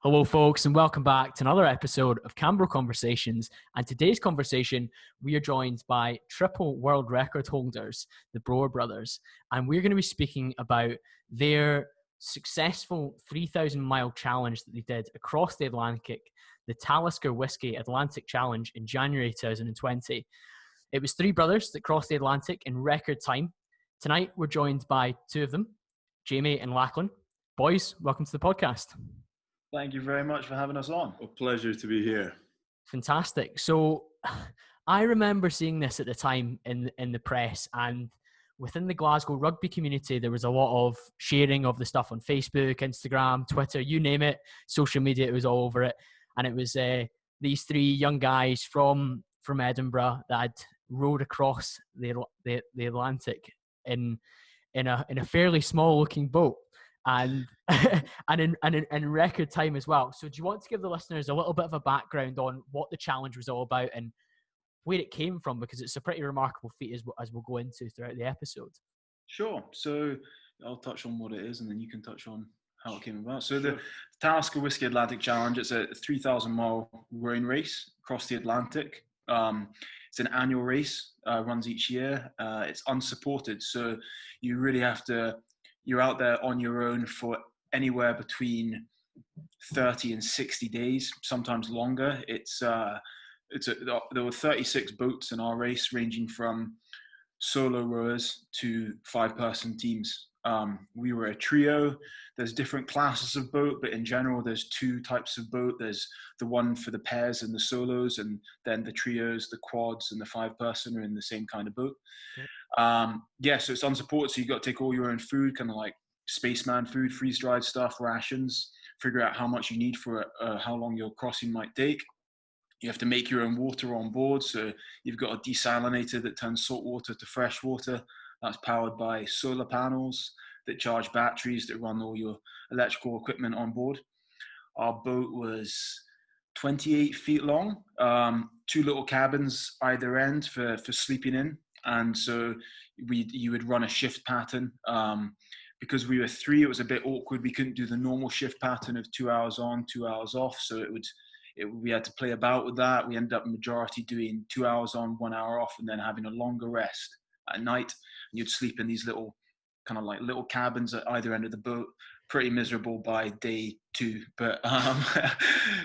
Hello, folks, and welcome back to another episode of CamBro Conversations. And today's conversation, we are joined by triple world record holders, the Broar Brothers. And we're going to be speaking about their successful 3,000-mile challenge that they did across the Atlantic, the Talisker Whisky Atlantic Challenge in January 2020. It was three brothers that crossed the Atlantic in record time. Tonight, we're joined by two of them, Jamie and Lachlan. Boys, welcome to the podcast. Thank you very much for having us on. A pleasure to be here. Fantastic. So I remember seeing this at the time in the press, and within the Glasgow rugby community, there was a lot of sharing of the stuff on Facebook, Instagram, Twitter, you name it, social media, it was all over it. And it was these three young guys from Edinburgh that had rowed across the Atlantic in a fairly small looking boat. And in record time as well. So do you want to give the listeners a little bit of a background on what the challenge was all about and where it came from? Because it's a pretty remarkable feat as we'll go into throughout the episode. Sure. So I'll touch on what it is and then you can touch on how it came about. So the Talisker Whisky Atlantic Challenge, it's a 3,000-mile rowing race across the Atlantic. It's an annual race, runs each year. It's unsupported. So you really have to... You're out there on your own for anywhere between 30 and 60 days, sometimes longer. There were 36 boats in our race, ranging from solo rowers to 5-person teams. We were a trio. There's different classes of boat, but in general, there's two types of boat. There's the one for the pairs and the solos, and then the trios, the quads, and the 5-person are in the same kind of boat. So it's unsupported, so you've got to take all your own food, kind of like spaceman food, freeze-dried stuff, rations, figure out how much you need for how long your crossing might take. You have to make your own water on board, so you've got a desalinator that turns salt water to fresh water. That's powered by solar panels that charge batteries that run all your electrical equipment on board. Our boat was 28 feet long, 2 little cabins either end for sleeping in. And so you would run a shift pattern. Because we were 3, it was a bit awkward. We couldn't do the normal shift pattern of 2 hours on, 2 hours off. So we had to play about with that. We ended up majority doing 2 hours on, 1 hour off, and then having a longer rest at night. And you'd sleep in these little kind of like little cabins at either end of the boat. Pretty miserable by day 2. But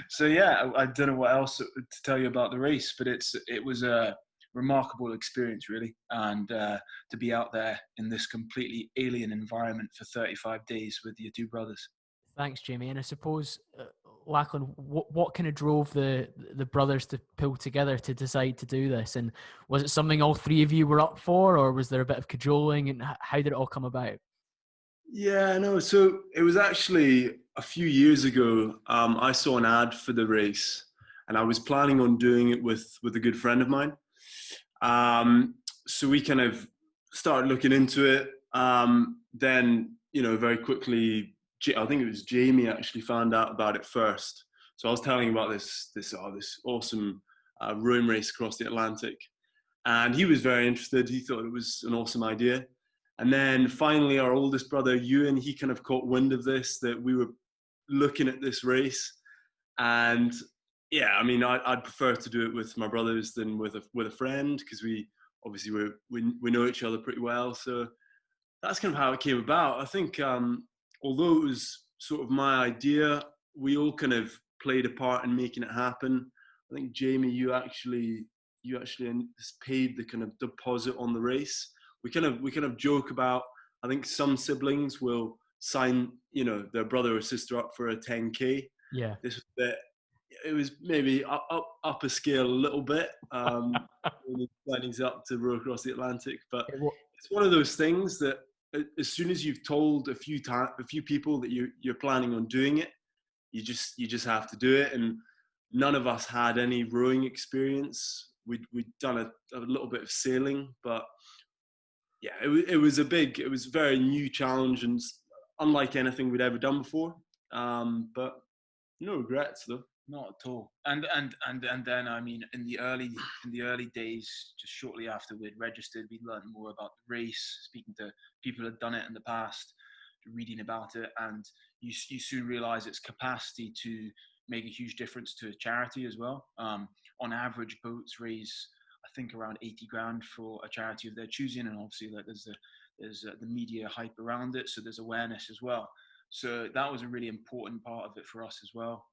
so yeah, I don't know what else to tell you about the race, but it was a remarkable experience, really, and to be out there in this completely alien environment for 35 days with your 2 brothers. Thanks, Jamie. And I suppose, Lachlan, what kind of drove the brothers to pull together to decide to do this? And was it something all 3 of you were up for, or was there a bit of cajoling? And how did it all come about? Yeah, no. So it was actually a few years ago. I saw an ad for the race, and I was planning on doing it with a good friend of mine. So we kind of started looking into it. Then, very quickly, I think it was Jamie actually found out about it first. So I was telling him about this awesome rowing race across the Atlantic, and he was very interested. He thought it was an awesome idea. And then finally, our oldest brother, Ewan, he kind of caught wind of this, that we were looking at this race. And yeah, I mean, I'd prefer to do it with my brothers than with a friend, because we know each other pretty well. So that's kind of how it came about. I think although it was sort of my idea, we all kind of played a part in making it happen. I think Jamie, you actually paid the kind of deposit on the race. We kind of joke about, I think some siblings will sign their brother or sister up for a 10K. Yeah. It was maybe up a scale a little bit, signing up to row across the Atlantic. But it's one of those things that as soon as you've told a few people that you're planning on doing it, you just have to do it. And none of us had any rowing experience. We'd done a little bit of sailing, but yeah, it was a very new challenge and unlike anything we'd ever done before. But no regrets though. Not at all. And then, I mean, in the early days, just shortly after we'd registered, we learned more about the race, speaking to people who had done it in the past, reading about it, and you soon realize its capacity to make a huge difference to a charity as well. On average, boats raise, I think, around 80 grand for a charity of their choosing, and obviously like, there's the media hype around it, so there's awareness as well. So that was a really important part of it for us as well.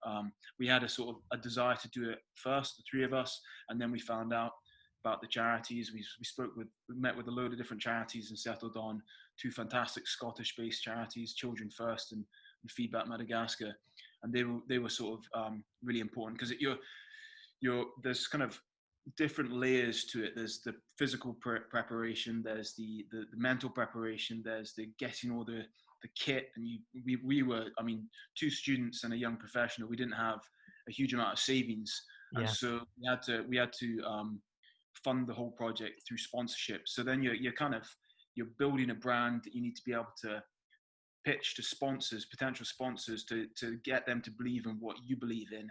We had a sort of a desire to do it first, the three of us, and then we found out about the charities. We met with a load of different charities and settled on two fantastic Scottish-based charities, Children First and Feedback Madagascar, and they were sort of really important because there's kind of different layers to it. There's the physical preparation, there's the mental preparation, there's the getting all the kit, and we were, I mean, two students and a young professional. We didn't have a huge amount of savings, and so we had to fund the whole project through sponsorship. So then you're building a brand that you need to be able to pitch to sponsors, potential sponsors, to get them to believe in what you believe in,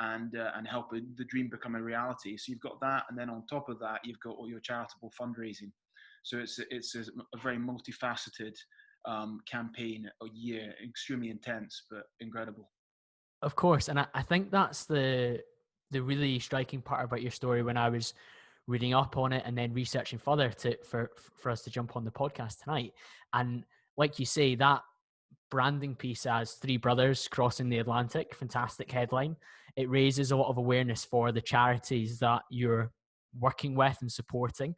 and help the dream become a reality. So you've got that, and then on top of that, you've got all your charitable fundraising. So it's a very multifaceted campaign, a year, extremely intense but incredible. Of course, and I think that's the really striking part about your story when I was reading up on it and then researching further for us to jump on the podcast tonight. And like you say, that branding piece as three brothers crossing the Atlantic, fantastic headline. It raises a lot of awareness for the charities that you're working with and supporting.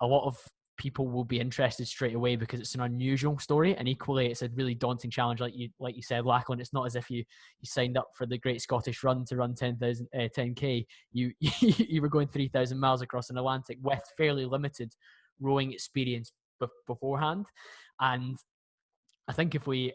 A lot of people will be interested straight away because it's an unusual story, and equally it's a really daunting challenge. Like you said, Lachlan, it's not as if you signed up for the Great Scottish Run to run 10k. You were going 3,000 miles across an Atlantic with fairly limited rowing experience beforehand. And I think if we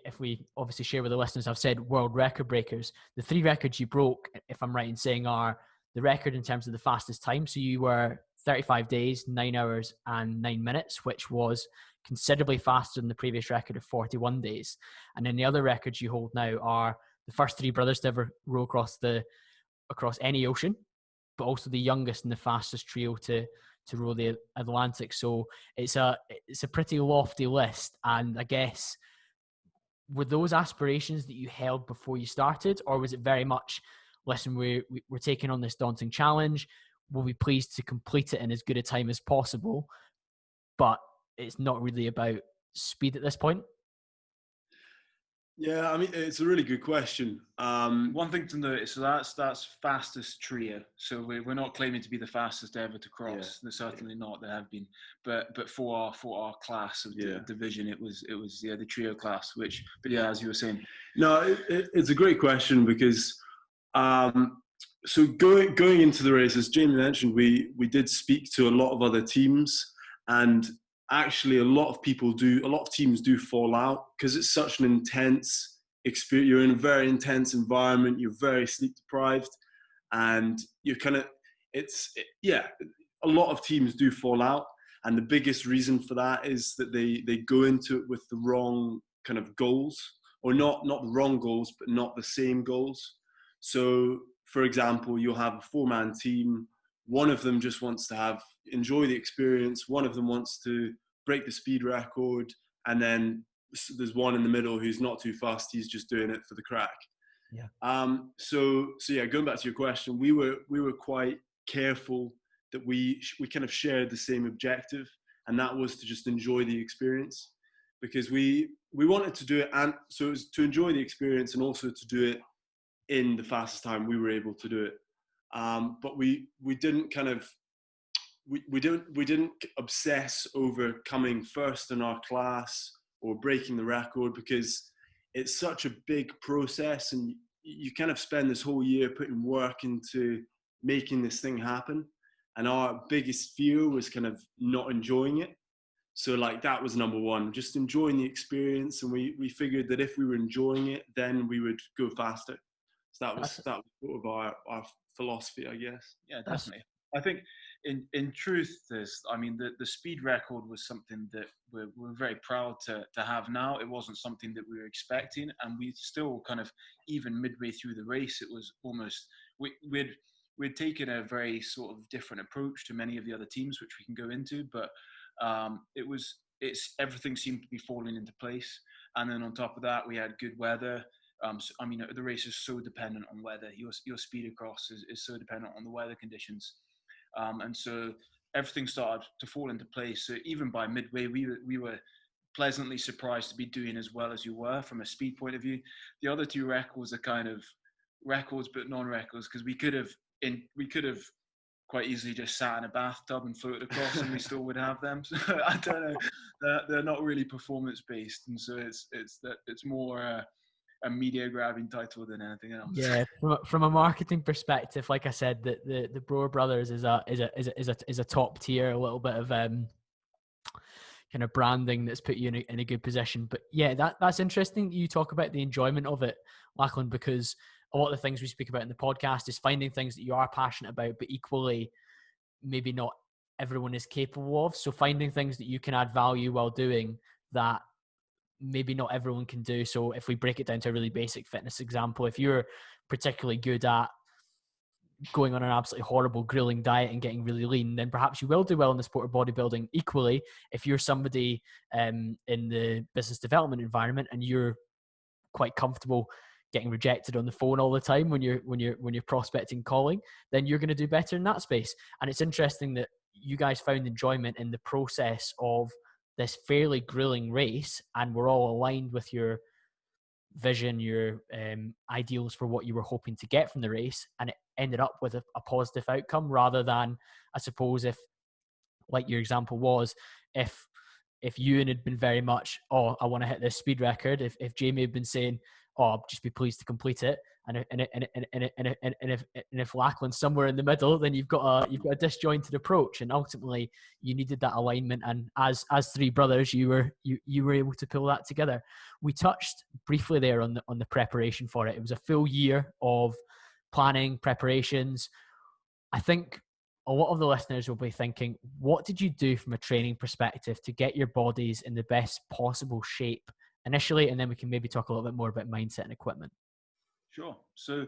obviously share with the listeners, I've said world record breakers. The three records you broke, if I'm right in saying, are the record in terms of the fastest time. So you were 35 days, 9 hours and 9 minutes, which was considerably faster than the previous record of 41 days. And then the other records you hold now are the first three brothers to ever row across any ocean, but also the youngest and the fastest trio to row the Atlantic. So it's a pretty lofty list. And I guess, were those aspirations that you held before you started, or was it very much, listen, we're taking on this daunting challenge, we'll be pleased to complete it in as good a time as possible, but it's not really about speed at this point? Yeah, I mean, it's a really good question. One thing to note is, so that's fastest trio. So we're not claiming to be the fastest ever to cross. Yeah. There's certainly not. There have been, but for our class of division, it was the trio class. Which, but yeah, as you were saying, no, it's a great question because so going into the race, as Jamie mentioned, we did speak to a lot of other teams, and actually a lot of teams do fall out because it's such an intense experience. You're in a very intense environment, you're very sleep deprived, and you're kind of, a lot of teams do fall out. And the biggest reason for that is that they go into it with the wrong kind of goals, or not the wrong goals, but not the same goals. So for example, you'll have a 4-man team. One of them just wants to enjoy the experience. One of them wants to break the speed record. And then there's one in the middle who's not too fast. He's just doing it for the crack. Yeah. So yeah, going back to your question, we were quite careful that we kind of shared the same objective, and that was to just enjoy the experience, because we wanted to do it, and so it was to enjoy the experience and also to do it in the fastest time we were able to do it. But we didn't kind of we didn't obsess over coming first in our class or breaking the record, because it's such a big process, and you kind of spend this whole year putting work into making this thing happen. And our biggest fear was kind of not enjoying it. So like that was number one, just enjoying the experience. And we figured that if we were enjoying it, then we would go faster. So that was sort of our philosophy, I guess. Yeah, definitely. I think in truth, the speed record was something that we're very proud to have now. It wasn't something that we were expecting, and we still kind of, even midway through the race, it was almost, we'd taken a very sort of different approach to many of the other teams, which we can go into, but it was everything seemed to be falling into place. And then on top of that, we had good weather. So, I mean, the race is so dependent on weather. Your speed across is so dependent on the weather conditions. And so everything started to fall into place. So even by midway, we were pleasantly surprised to be doing as well as you were from a speed point of view. The other two records are kind of records but non-records, because we could have quite easily just sat in a bathtub and floated across and we still would have them. So I don't know, they're not really performance based, and so it's more a media grabbing title than anything else. Yeah, from a marketing perspective, like I said, the Broar Brothers is a top tier, a little bit of kind of branding that's put you in a good position. But yeah, that's interesting. You talk about the enjoyment of it, Lachlan, because a lot of the things we speak about in the podcast is finding things that you are passionate about, but equally maybe not everyone is capable of. So finding things that you can add value while doing that maybe not everyone can do. So if we break it down to a really basic fitness example, if you're particularly good at going on an absolutely horrible grilling diet and getting really lean, then perhaps you will do well in the sport of bodybuilding. Equally, if you're somebody in the business development environment and you're quite comfortable getting rejected on the phone all the time when you're prospecting calling, then you're going to do better in that space. And it's interesting that you guys found enjoyment in the process of this fairly grueling race, and we're all aligned with your vision, your ideals for what you were hoping to get from the race, and it ended up with a positive outcome, rather than, I suppose, if, like your example was, if Ewan had been very much, oh, I want to hit this speed record, if Jamie had been saying, oh, I'll just be pleased to complete it, and if Lachlan's somewhere in the middle, then you've got a disjointed approach, and ultimately you needed that alignment. And as three brothers, you were able to pull that together. We touched briefly there on the preparation for it. It was a full year of planning, preparations. I think a lot of the listeners will be thinking, what did you do from a training perspective to get your bodies in the best possible shape initially? And then we can maybe talk a little bit more about mindset and equipment. Sure. So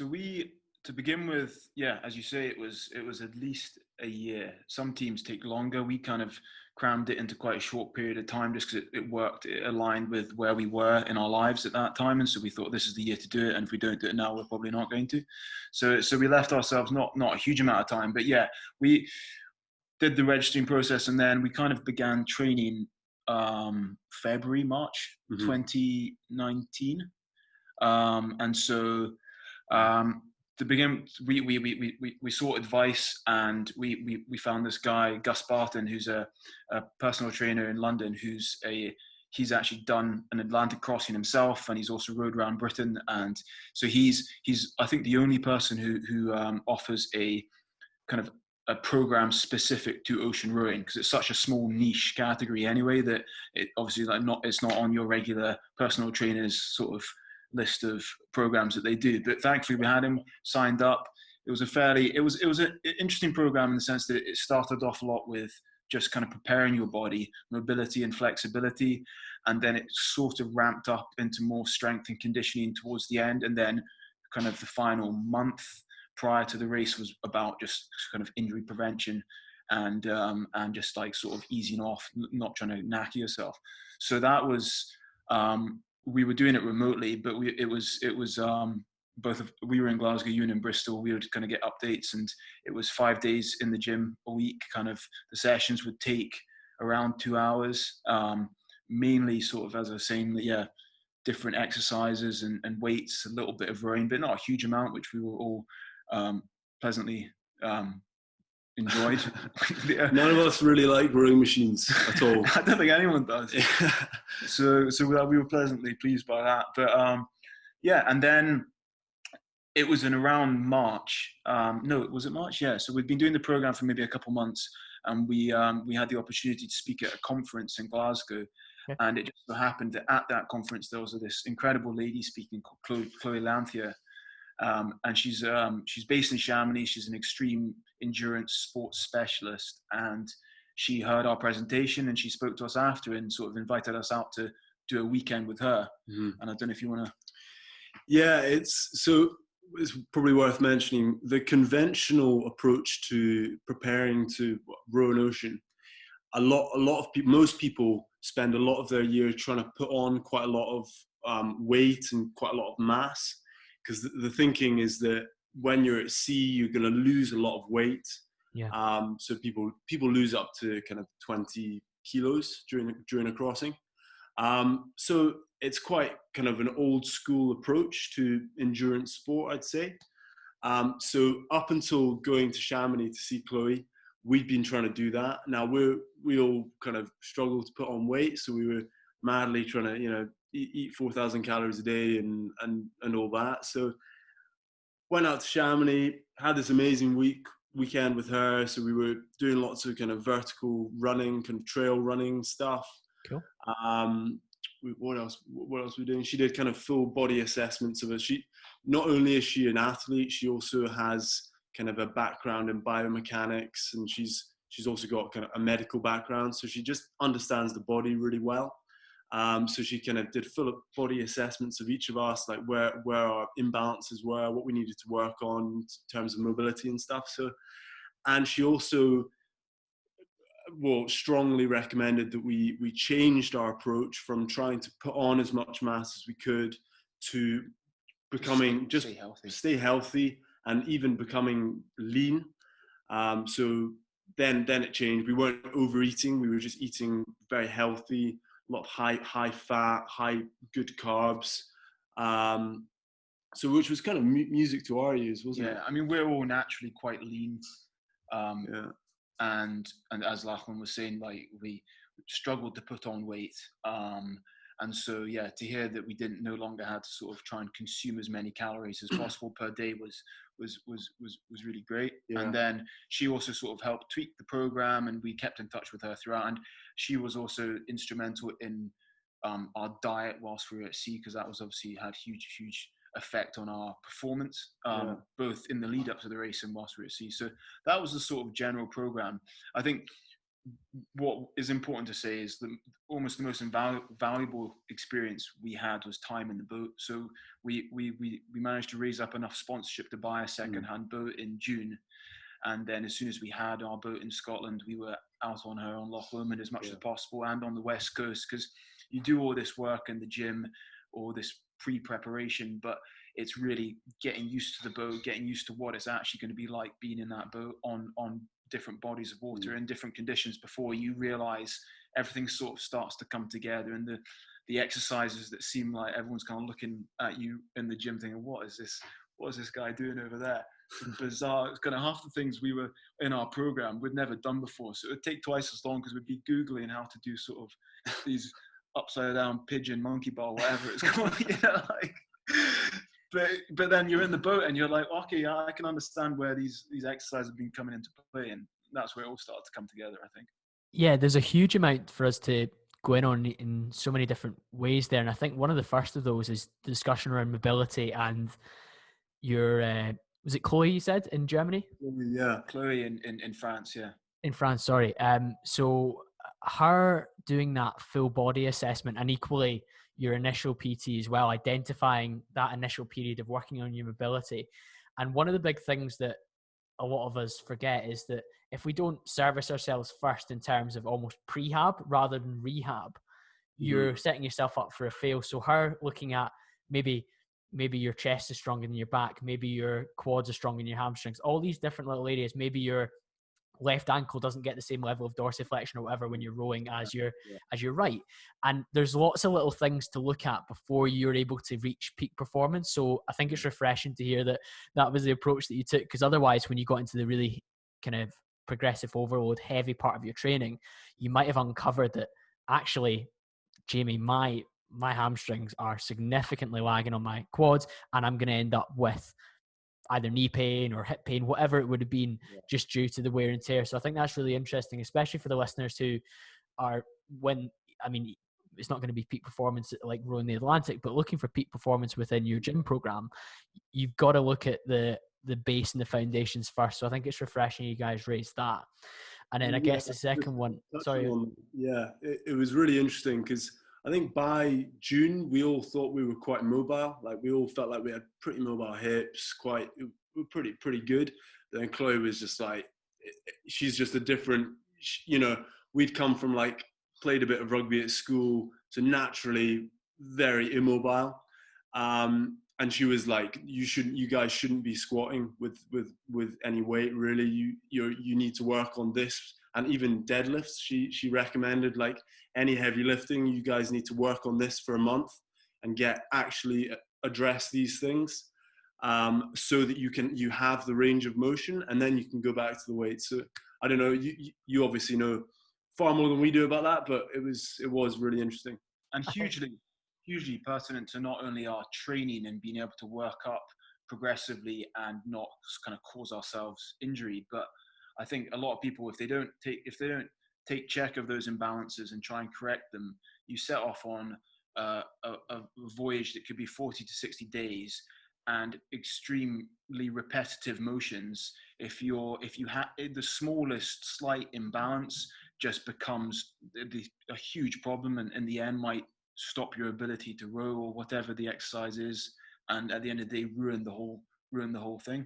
we, to begin with, yeah, as you say, it was at least a year. Some teams take longer. We kind of crammed it into quite a short period of time just because it worked. It aligned with where we were in our lives at that time. And so we thought, this is the year to do it. And if we don't do it now, we're probably not going to. So we left ourselves not a huge amount of time. But yeah, we did the registering process, and then we kind of began training February, March 2019. And so to begin, we sought advice, and we found this guy, Gus Barton, who's a personal trainer in London, he's actually done an Atlantic crossing himself, and he's also rode around Britain. And so he's I think the only person who offers a kind of a program specific to ocean rowing, because it's such a small niche category anyway that it obviously it's not on your regular personal trainers sort of list of programs that they do. But thankfully we had him signed up. It was an interesting program in the sense that it started off a lot with just kind of preparing your body, mobility and flexibility, and then it sort of ramped up into more strength and conditioning towards the end. And then kind of the final month prior to the race was about just kind of injury prevention and just like sort of easing off, not trying to knacker yourself. So that was we were doing it remotely, but we were in Glasgow, you in Bristol. We would kind of get updates, and it was 5 days in the gym a week. Kind of the sessions would take around 2 hours, mainly sort of, as I was saying, different exercises and weights, a little bit of rowing, but not a huge amount, which we were all pleasantly enjoyed. None of us really like rowing machines at all. I don't think anyone does. So we were pleasantly pleased by that. But yeah, and then it was in around March. No, was it March? Yeah. So we'd been doing the program for maybe a couple months, and we had the opportunity to speak at a conference in Glasgow. Okay. And it just so happened that at that conference there was this incredible lady speaking called Chloe Lanthia. And she's based in Chamonix. She's an extreme endurance sports specialist, and she heard our presentation and she spoke to us after and sort of invited us out to do a weekend with her. Mm-hmm. And I don't know if you want to. Yeah, it's probably worth mentioning the conventional approach to preparing to row an ocean. of people, most people spend a lot of their year trying to put on quite a lot of weight and quite a lot of mass, because the thinking is that when you're at sea, you're going to lose a lot of weight. Yeah. So people lose up to kind of 20 kilos during a crossing. So it's quite kind of an old school approach to endurance sport, I'd say. So up until going to Chamonix to see Chloe, we'd been trying to do that. Now we all kind of struggled to put on weight, so we were madly trying to, eat 4,000 calories a day and all that. So went out to Chamonix, had this amazing weekend with her. So we were doing lots of kind of vertical running, kind of trail running stuff. Cool. What else were we doing? She did kind of full body assessments of it. She, not only is she an athlete, she also has kind of a background in biomechanics, and she's also got kind of a medical background. So she just understands the body really well. So she kind of did full body assessments of each of us, like where our imbalances were, what we needed to work on in terms of mobility and stuff. So, and she also, strongly recommended that we changed our approach from trying to put on as much mass as we could to becoming stay healthy and even becoming lean. So then it changed. We weren't overeating. We were just eating very healthy, a lot of high fat, high good carbs. So which was kind of music to our ears, wasn't it? Yeah, I mean, we're all naturally quite lean. And as Lachlan was saying, like we struggled to put on weight. And so, yeah, to hear that we no longer had to sort of try and consume as many calories as possible per day was really great. Yeah. And then she also sort of helped tweak the program, and we kept in touch with her throughout. And she was also instrumental in our diet whilst we were at sea, because that was obviously had huge effect on our performance, both in the lead up to the race and whilst we were at sea. So that was the sort of general program. I think what is important to say is that almost the most valuable experience we had was time in the boat. So we managed to raise up enough sponsorship to buy a second-hand boat in June, and then as soon as we had our boat in Scotland, we were out on her on Loch Lomond as much as possible, and on the west coast, because you do all this work in the gym, all this pre-preparation, but it's really getting used to the boat, getting used to what it's actually going to be like being in that boat on different bodies of water in different conditions before you realize everything sort of starts to come together, and the exercises that seem like everyone's kind of looking at you in the gym thinking, what is this guy doing over there? It's bizarre. It's kind of half the things we were in our program we'd never done before, so it would take twice as long because we'd be googling how to do sort of these upside down pigeon, monkey bar, whatever it's called, but then you're in the boat and you're like, okay, I can understand where these exercises have been coming into play, and that's where it all started to come together, I think. Yeah, there's a huge amount for us to go in on in so many different ways there, and I think one of the first of those is the discussion around mobility and your was it Chloe you said in Germany? Yeah, Chloe in France, yeah. In France, sorry. So her doing that full body assessment, and equally your initial PT as well, identifying that initial period of working on your mobility. And one of the big things that a lot of us forget is that if we don't service ourselves first in terms of almost prehab rather than rehab, you're setting yourself up for a fail. So her looking at maybe your chest is stronger than your back, maybe your quads are stronger than your hamstrings, all these different little areas, maybe your left ankle doesn't get the same level of dorsiflexion or whatever when you're rowing as your right. And there's lots of little things to look at before you're able to reach peak performance. So I think it's refreshing to hear that was the approach that you took, because otherwise when you got into the really kind of progressive overload heavy part of your training, you might have uncovered that actually, Jamie, my hamstrings are significantly lagging on my quads, and I'm going to end up with either knee pain or hip pain, whatever it would have been, just due to the wear and tear. So I think that's really interesting, especially for the listeners who are, it's not going to be peak performance like rowing the Atlantic, but looking for peak performance within your gym program, you've got to look at the base and the foundations first. So I think it's refreshing you guys raised that. And then I guess the second one, it was really interesting because I think by June, we all thought we were quite mobile. Like we all felt like we had pretty mobile hips, we were pretty good. Then Chloe was just like, she's just a different, we'd come from like, played a bit of rugby at school, so naturally very immobile. And she was like, you guys shouldn't be squatting with any weight, really. You need to work on this. And even deadlifts, she recommended, like, any heavy lifting, you guys need to work on this for a month and actually address these things, so that you have the range of motion, and then you can go back to the weight. So I don't know, you obviously know far more than we do about that, but it was really interesting. And hugely pertinent to not only our training and being able to work up progressively and not kind of cause ourselves injury, but I think a lot of people, if they don't take check of those imbalances and try and correct them, you set off on a voyage that could be 40 to 60 days and extremely repetitive motions. If you have the smallest slight imbalance, just becomes a huge problem, and in the end might stop your ability to row or whatever the exercise is, and at the end of the day ruin the whole thing.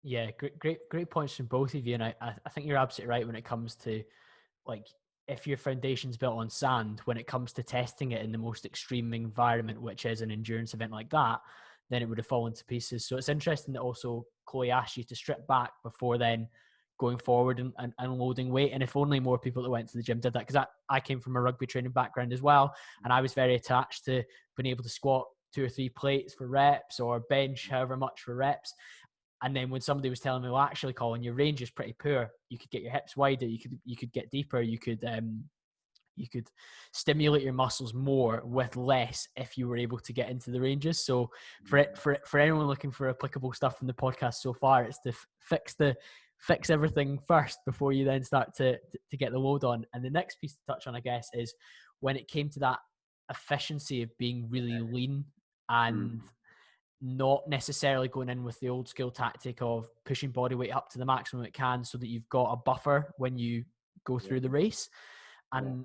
Yeah, great points from both of you, and I think you're absolutely right when it comes to, like, if your foundation's built on sand, when it comes to testing it in the most extreme environment, which is an endurance event like that, then it would have fallen to pieces. So it's interesting that also Chloe asked you to strip back before then going forward and loading weight. And if only more people that went to the gym did that, because I came from a rugby training background as well, and I was very attached to being able to squat 2 or 3 plates for reps or bench however much for reps. And then when somebody was telling me, well, actually, Colin, your range is pretty poor, you could get your hips wider, you could get deeper, you could stimulate your muscles more with less if you were able to get into the ranges. So for anyone looking for applicable stuff from the podcast so far, it's to fix everything first before you then start to get the load on. And the next piece to touch on, I guess, is when it came to that efficiency of being really lean and not necessarily going in with the old school tactic of pushing body weight up to the maximum it can so that you've got a buffer when you go through the race. And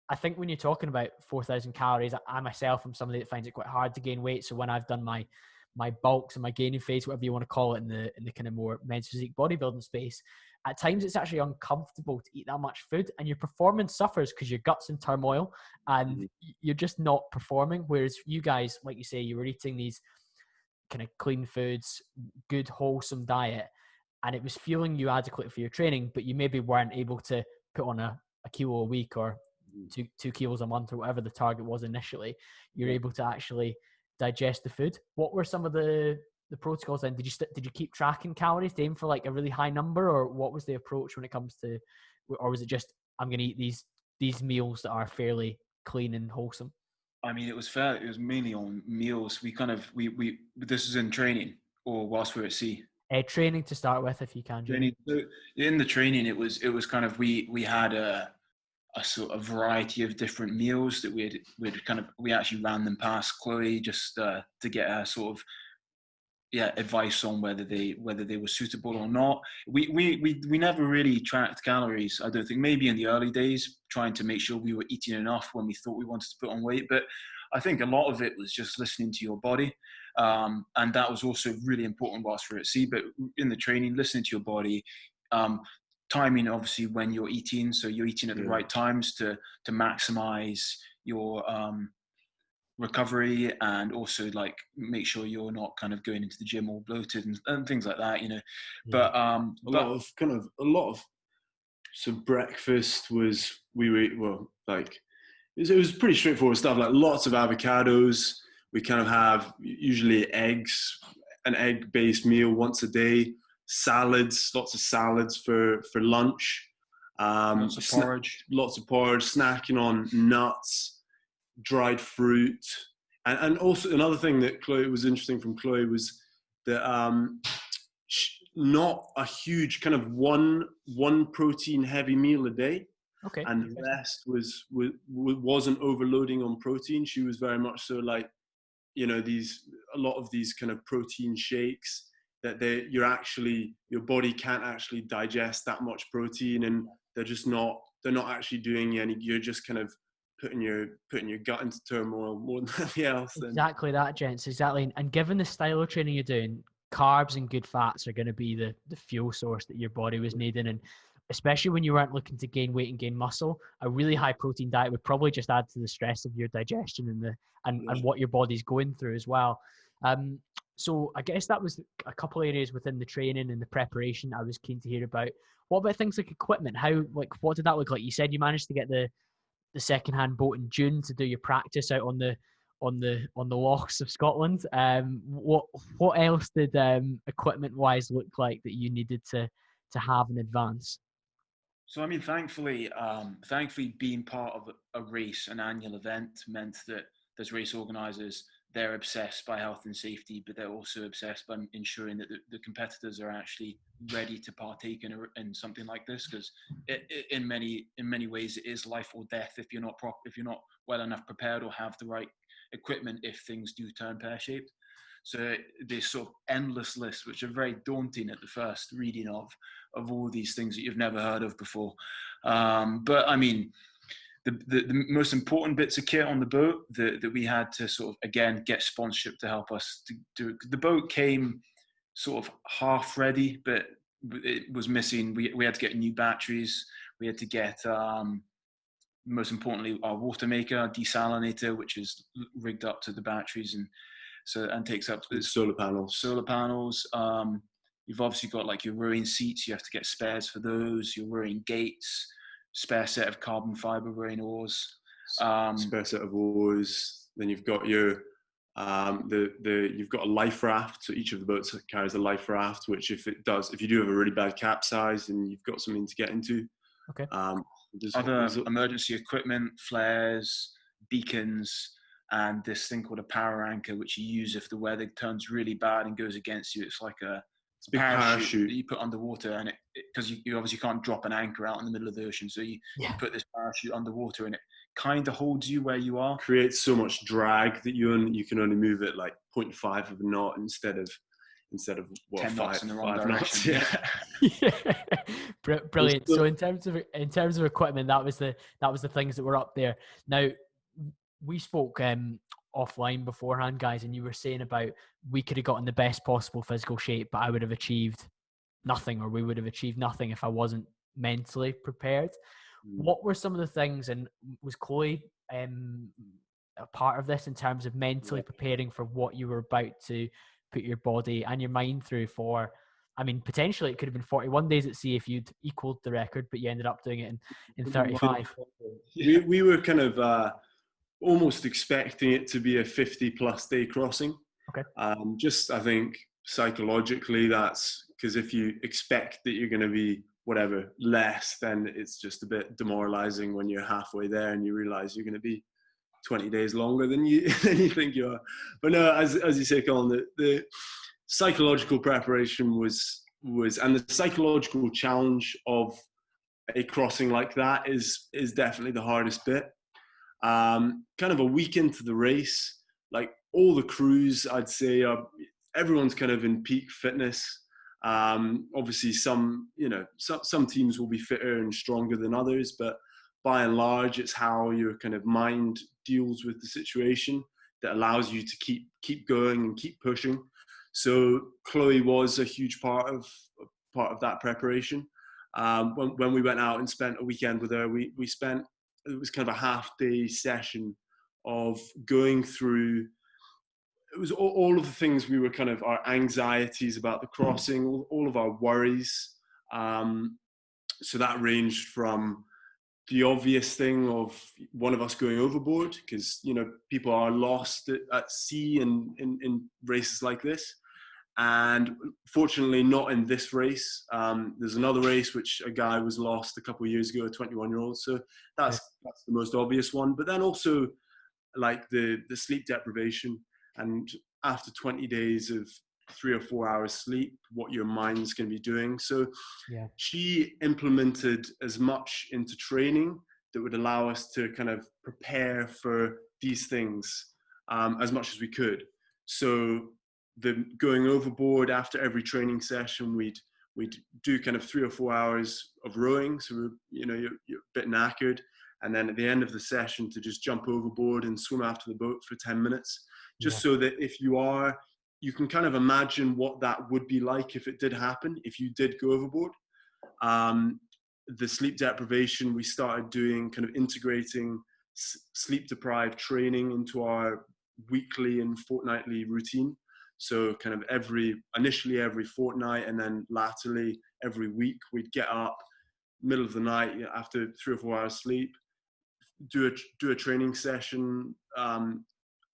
I think when you're talking about 4,000 calories, I myself am somebody that finds it quite hard to gain weight. So when I've done my bulks and my gaining phase, whatever you want to call it, in the kind of more men's physique bodybuilding space, at times it's actually uncomfortable to eat that much food, and your performance suffers because your gut's in turmoil and you're just not performing. Whereas you guys, like you say, you were eating these kind of clean foods, good wholesome diet, and it was fueling you adequately for your training, but you maybe weren't able to put on a kilo a week or 2 kilos a month or whatever the target was initially. You're able to actually digest the food. What were some of the protocols then? Did you keep tracking calories to aim for like a really high number, or what was the approach when it comes to, or was it just, I'm going to eat these meals that are fairly clean and wholesome? I mean, it was mainly on meals. We this is in training or whilst we were at sea. Training to start with, if you can. Training. So in the training, it was kind of, we had a sort of variety of different meals that we actually ran them past Chloe just to get a sort of advice on whether they were suitable or not. We never really tracked calories. I don't think, maybe in the early days, trying to make sure we were eating enough when we thought we wanted to put on weight. But I think a lot of it was just listening to your body. And that was also really important whilst we were at sea. But in the training, listening to your body, timing obviously when you're eating. So you're eating at the right times to maximize your recovery, and also like make sure you're not kind of going into the gym all bloated and things like that, you know. But a lot of so breakfast was, it was pretty straightforward stuff, like lots of avocados. We kind of have usually eggs, an egg-based meal once a day, salads, lots of salads for lunch, lots of porridge, snacking on nuts, dried fruit, and also another thing that Chloe was interesting from Chloe was that not a huge kind of one protein heavy meal a day. Okay. And the rest wasn't overloading on protein. She was very much so like, you know, a lot of these kind of protein shakes that your body can't actually digest that much protein, and they're not actually doing any. You're just kind of putting your gut into turmoil more than anything else. Exactly that, gents. Exactly. And given the style of training you're doing, carbs and good fats are going to be the fuel source that your body was needing. And especially when you weren't looking to gain weight and gain muscle, a really high protein diet would probably just add to the stress of your digestion and what your body's going through as well. So I guess that was a couple areas within the training and the preparation I was keen to hear about. What about things like equipment? What did that look like? You said you managed to get the secondhand boat in June to do your practice out on the lochs of Scotland. What else did equipment wise look like that you needed to have in advance? So I mean, thankfully being part of a race, an annual event, meant that there's race organisers. They're obsessed by health and safety, but they're also obsessed by ensuring that the competitors are actually ready to partake in something like this, because in many ways it is life or death if you're not well enough prepared or have the right equipment if things do turn pear-shaped. So this sort of endless list, which are very daunting at the first reading of all these things that you've never heard of before. But I mean, the most important bits of kit on the boat that we had to sort of, again, get sponsorship to help us to do. The boat came sort of half ready, but it was missing. We had to get new batteries. We had to get, most importantly, our water maker, our desalinator, which is rigged up to the batteries and takes up the solar panels. You've obviously got like your rowing seats. You have to get spares for those. Your rowing gates, spare set of carbon fiber rowing oars, spare set of oars. Then you've got your you've got a life raft. So each of the boats carries a life raft, which if you do have a really bad capsize, then you've got something to get into. Okay. Other emergency equipment, flares, beacons, and this thing called a power anchor, which you use if the weather turns really bad and goes against you. It's like a big parachute that you put underwater, and because you obviously can't drop an anchor out in the middle of the ocean, so you put this parachute underwater, and it kind of holds you where you are. Creates so much drag that you can only move it like 0.5 of a knot instead of what, 10 knots in the wrong knots, direction. Yeah. Brilliant. So in terms of equipment, that was the things that were up there. Now, we spoke offline beforehand, guys, and you were saying about we could have gotten the best possible physical shape, but I would have achieved nothing, or we would have achieved nothing if I wasn't mentally prepared. What were some of the things, and was Chloe a part of this in terms of mentally preparing for what you were about to put your body and your mind through for? I mean, potentially it could have been 41 days at sea if you'd equaled the record, but you ended up doing it in 35. We were kind of almost expecting it to be a 50+ day crossing. Okay. Just, I think psychologically, that's because if you expect that you're going to be whatever less, then it's just a bit demoralizing when you're halfway there and you realize you're going to be 20 days longer than you think you are. But no, as you say, Colin, the psychological preparation was and the psychological challenge of a crossing like that is definitely the hardest bit. Kind of a week into the race, like all the crews, I'd say everyone's kind of in peak fitness. Obviously some teams will be fitter and stronger than others, but by and large, it's how your kind of mind deals with the situation that allows you to keep going and keep pushing. So Chloe was a huge part of that preparation. When we went out and spent a weekend with her, we spent, it was kind of a half-day session of going through, it was all of the things we were kind of, our anxieties about the crossing, all of our worries. So that ranged from the obvious thing of one of us going overboard, because, people are lost at sea and in races like this. And fortunately not in this race. There's another race which a guy was lost a couple of years ago, a 21-year-old. So that's the most obvious one. But then also like the sleep deprivation, and after 20 days of 3 or 4 hours sleep, what your mind's going to be doing. So she implemented as much into training that would allow us to kind of prepare for these things as much as we could. So the going overboard after every training session, we'd do kind of 3 or 4 hours of rowing. So you're a bit knackered. And then at the end of the session to just jump overboard and swim after the boat for 10 minutes, just so that if you can kind of imagine what that would be like if it did happen, if you did go overboard. the sleep deprivation, we started doing kind of integrating sleep deprived training into our weekly and fortnightly routine. So kind of initially every fortnight, and then latterly every week, we'd get up middle of the night after 3 or 4 hours sleep, do a training session on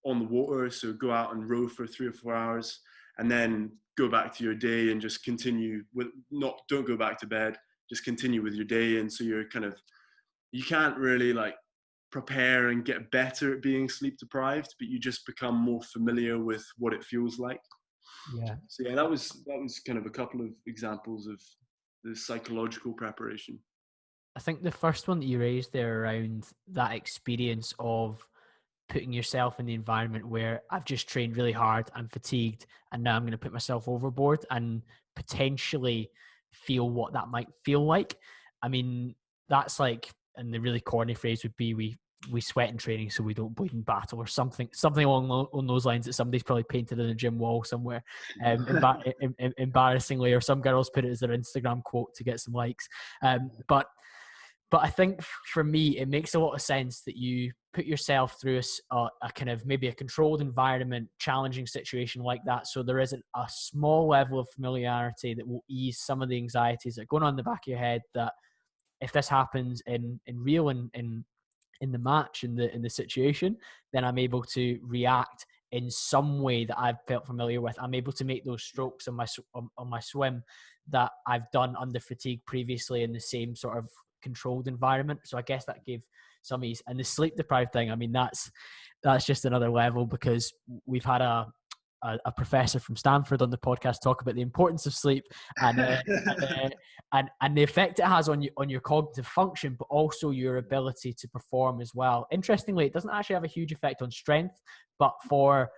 the water. So go out and row for 3 or 4 hours, and then go back to your day and just continue with don't go back to bed, just continue with your day. And so you can't really like prepare and get better at being sleep deprived, but you just become more familiar with what it feels like. Yeah. So yeah, that was kind of a couple of examples of the psychological preparation. I think the first one that you raised there around that experience of putting yourself in the environment where I've just trained really hard, I'm fatigued, and now I'm going to put myself overboard and potentially feel what that might feel like. I mean, that's like, and the really corny phrase would be, we sweat in training so we don't bleed in battle, or something along those lines that somebody's probably painted on a gym wall somewhere, embarrassingly, or some girls put it as their Instagram quote to get some likes. But I think for me, it makes a lot of sense that you put yourself through a kind of maybe a controlled environment, challenging situation like that. So there is a small level of familiarity that will ease some of the anxieties that are going on in the back of your head, that if this happens in real, in the match, in the situation, then I'm able to react in some way that I've felt familiar with. I'm able to make those strokes on my swim that I've done under fatigue previously in the same sort of controlled environment. So I guess that gave some ease. And the sleep deprived thing, I mean, that's just another level, because we've had a professor from Stanford on the podcast talk about the importance of sleep and the effect it has on your cognitive function, but also your ability to perform as well. Interestingly, it doesn't actually have a huge effect on strength, but for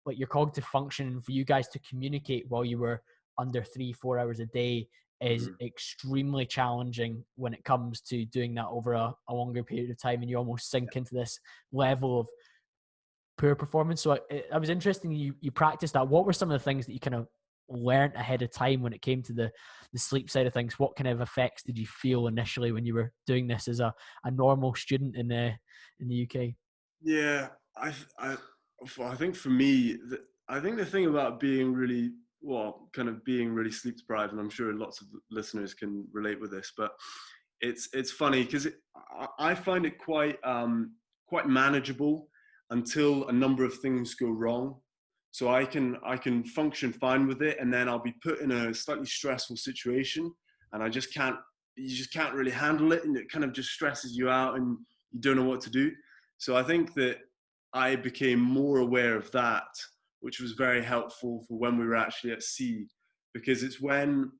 like your cognitive function, and for you guys to communicate while you were under 3-4 hours a day is extremely challenging when it comes to doing that over a longer period of time, and you almost sink into this level of poor performance. So I was interested, you practiced that. What were some of the things that you kind of learned ahead of time when it came to the sleep side of things? What kind of effects did you feel initially when you were doing this as a normal student in the UK? Yeah, I think for me, I think the thing about being really sleep deprived, and I'm sure lots of listeners can relate with this, but it's funny because I find it quite manageable until a number of things go wrong. So I can function fine with it, and then I'll be put in a slightly stressful situation, and you just can't really handle it, and it kind of just stresses you out, and you don't know what to do. So I think that I became more aware of that, which was very helpful for when we were actually at sea, because it's when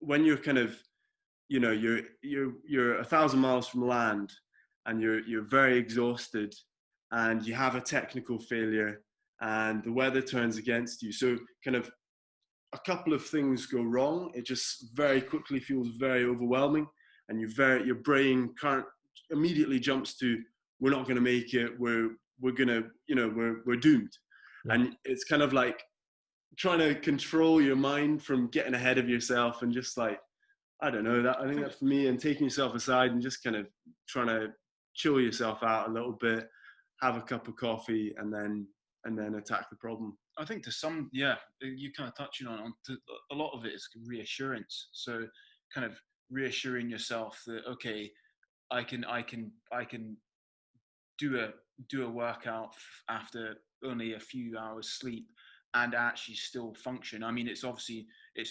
you're kind of, you know, you're 1,000 miles from land, and you're very exhausted, and you have a technical failure, and the weather turns against you. So kind of a couple of things go wrong, it just very quickly feels very overwhelming, and your brain immediately jumps to, we're not going to make it, we're gonna, we're doomed. Yeah. And it's kind of like trying to control your mind from getting ahead of yourself, and just like, I don't know, I think that for me, and taking yourself aside and just kind of trying to chill yourself out a little bit, have a cup of coffee, and then attack the problem. I think you kind of touching on a lot of it is reassurance. So kind of reassuring yourself that, okay, I can do a workout after only a few hours sleep and actually still function. I mean, it's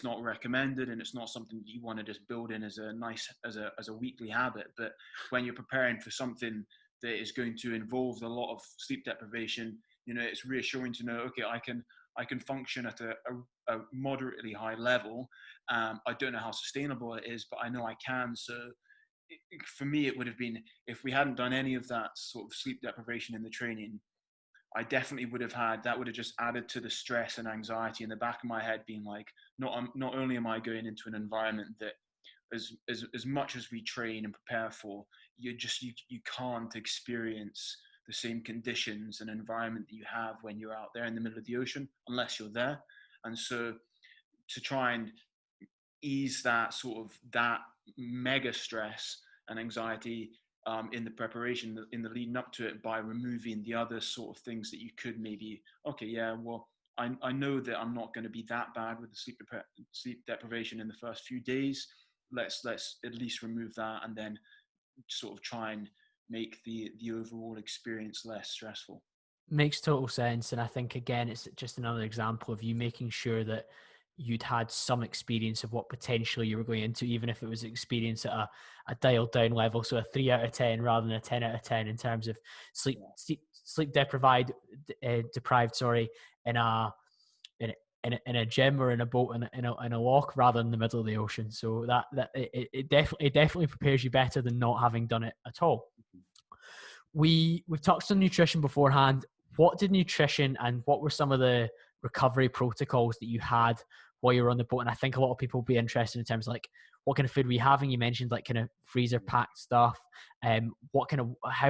not recommended, and it's not something that you want to just build in as a weekly habit. But when you're preparing for something that is going to involve a lot of sleep deprivation, it's reassuring to know, okay, I can function at a moderately high level. I don't know how sustainable it is, but I know I can. So for me, it would have been, if we hadn't done any of that sort of sleep deprivation in the training, I definitely would have just added to the stress and anxiety in the back of my head, being like, not only am I going into an environment that as much as we train and prepare for, you can't experience the same conditions and environment that you have when you're out there in the middle of the ocean, unless you're there. And so to try and ease that mega stress and anxiety in the preparation, in the leading up to it, by removing the other sort of things that you could maybe, okay, yeah, well, I know that I'm not going to be that bad with the sleep deprivation in the first few days. Let's at least remove that, and then sort of try and make the overall experience less stressful. Makes total sense. And I think, again, it's just another example of you making sure that you'd had some experience of what potentially you were going into, even if it was experience at a dialed down level. So a 3 out of 10 rather than a 10 out of 10 in terms of sleep deprived, sorry, in a gym or in a boat in a lock rather than the middle of the ocean. So that it definitely prepares you better than not having done it at all. We've touched on nutrition beforehand. What did nutrition and what were some of the recovery protocols that you had while you were on the boat? And I think a lot of people will be interested in terms of like what kind of food were you having? You mentioned like kind of freezer packed stuff. How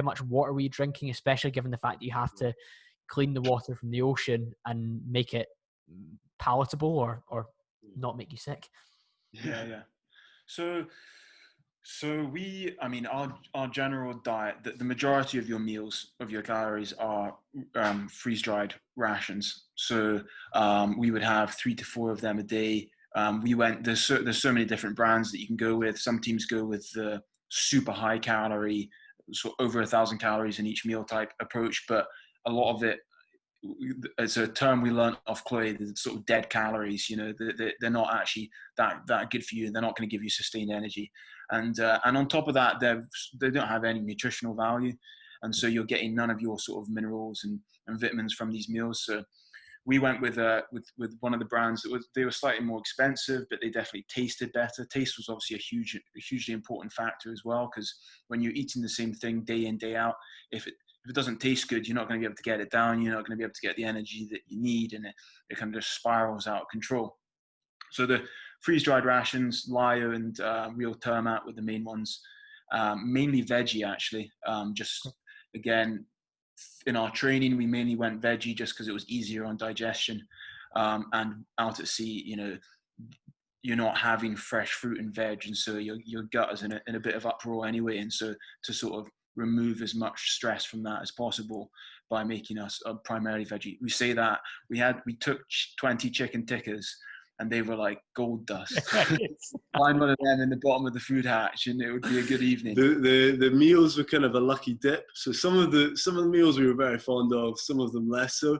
much water were you drinking, especially given the fact that you have to clean the water from the ocean and make it palatable or not make you sick? Yeah. So our general diet, the majority of your meals, of your calories, are freeze-dried rations. So we would have 3 to 4 of them a day. There's so many different brands that you can go with. Some teams go with the super high calorie, so over 1,000 calories in each meal type approach, but a lot of it, it's a term we learned off Chloe, the sort of dead calories. They're not actually that good for you. They're not going to give you sustained energy, and on top of that, they don't have any nutritional value, and so you're getting none of your sort of minerals and vitamins from these meals. So we went with one of the brands they were slightly more expensive, but they definitely tasted better. Taste was obviously a hugely important factor as well, because when you're eating the same thing day in, day out, if it doesn't taste good, you're not going to be able to get it down. You're not going to be able to get the energy that you need, and it kind of just spirals out of control. So the freeze-dried rations, Lyo and Real Termat were the main ones. Mainly veggie, actually. Just again, in our training, we mainly went veggie just because it was easier on digestion. And out at sea, you're not having fresh fruit and veg, and so your gut is in a bit of uproar anyway. And so to sort of remove as much stress from that as possible by making us primarily veggie. We say that we took 20 chicken tikkers, and they were like gold dust. Find one of them in the bottom of the food hatch, and it would be a good evening. The meals were kind of a lucky dip. So some of the meals we were very fond of, some of them less so.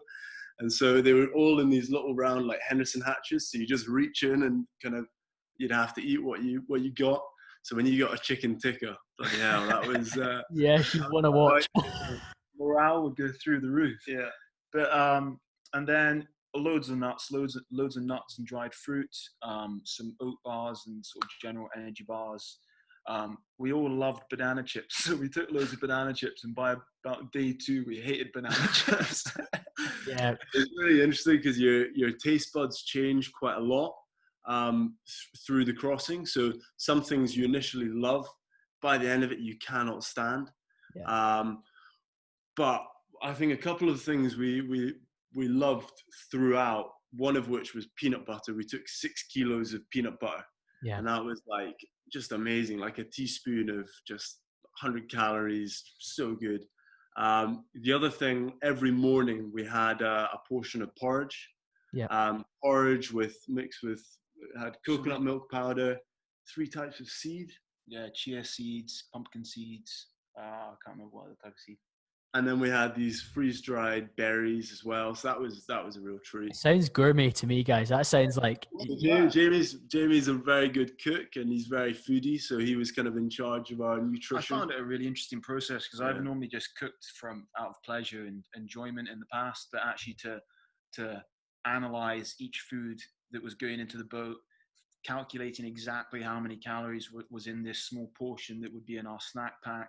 And so they were all in these little round like Henderson hatches. So you just reach in and kind of you'd have to eat what you got. So when you got a chicken tikka, bloody hell, that was yeah, you want to watch. Morale would go through the roof. Yeah, but and then loads of nuts and dried fruit, some oat bars and sort of general energy bars. We all loved banana chips, so we took loads of banana chips, and by about day 2 we hated banana chips. Yeah, it's really interesting because your taste buds change quite a lot through the crossing. So some things you initially love, by the end of it you cannot stand. Yeah. But I think a couple of things we loved throughout, one of which was peanut butter. We took 6 kilos of peanut butter. Yeah. And that was like just amazing, like a teaspoon of just 100 calories, so good. The other thing, every morning we had a portion of porridge. Yeah. Porridge had coconut milk powder, 3 types of seed. Yeah, chia seeds, pumpkin seeds. I can't remember what other type of seed. And then we had these freeze-dried berries as well. So that was a real treat. It sounds gourmet to me, guys. That sounds like Jamie's a very good cook, and he's very foodie. So he was kind of in charge of our nutrition. I found it a really interesting process because I've normally just cooked out of pleasure and enjoyment in the past, but actually to analyze each food that was going into the boat, calculating exactly how many calories was in this small portion that would be in our snack pack,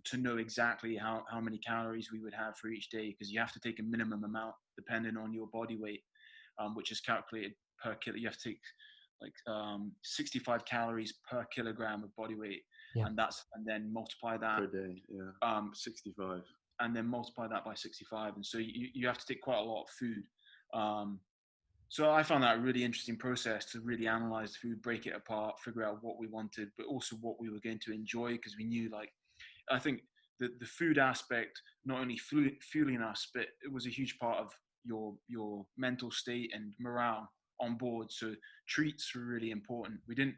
to know exactly how many calories we would have for each day, because you have to take a minimum amount depending on your body weight, which is calculated per kilo. You have to take like 65 calories per kilogram of body weight, and then multiply that per day. 65, and then multiply that by 65, and so you have to take quite a lot of food. So I found that a really interesting process to really analyze the food, break it apart, figure out what we wanted, but also what we were going to enjoy, because we knew, like, I think the food aspect, not only fueling us, but it was a huge part of your mental state and morale on board. So treats were really important. We didn't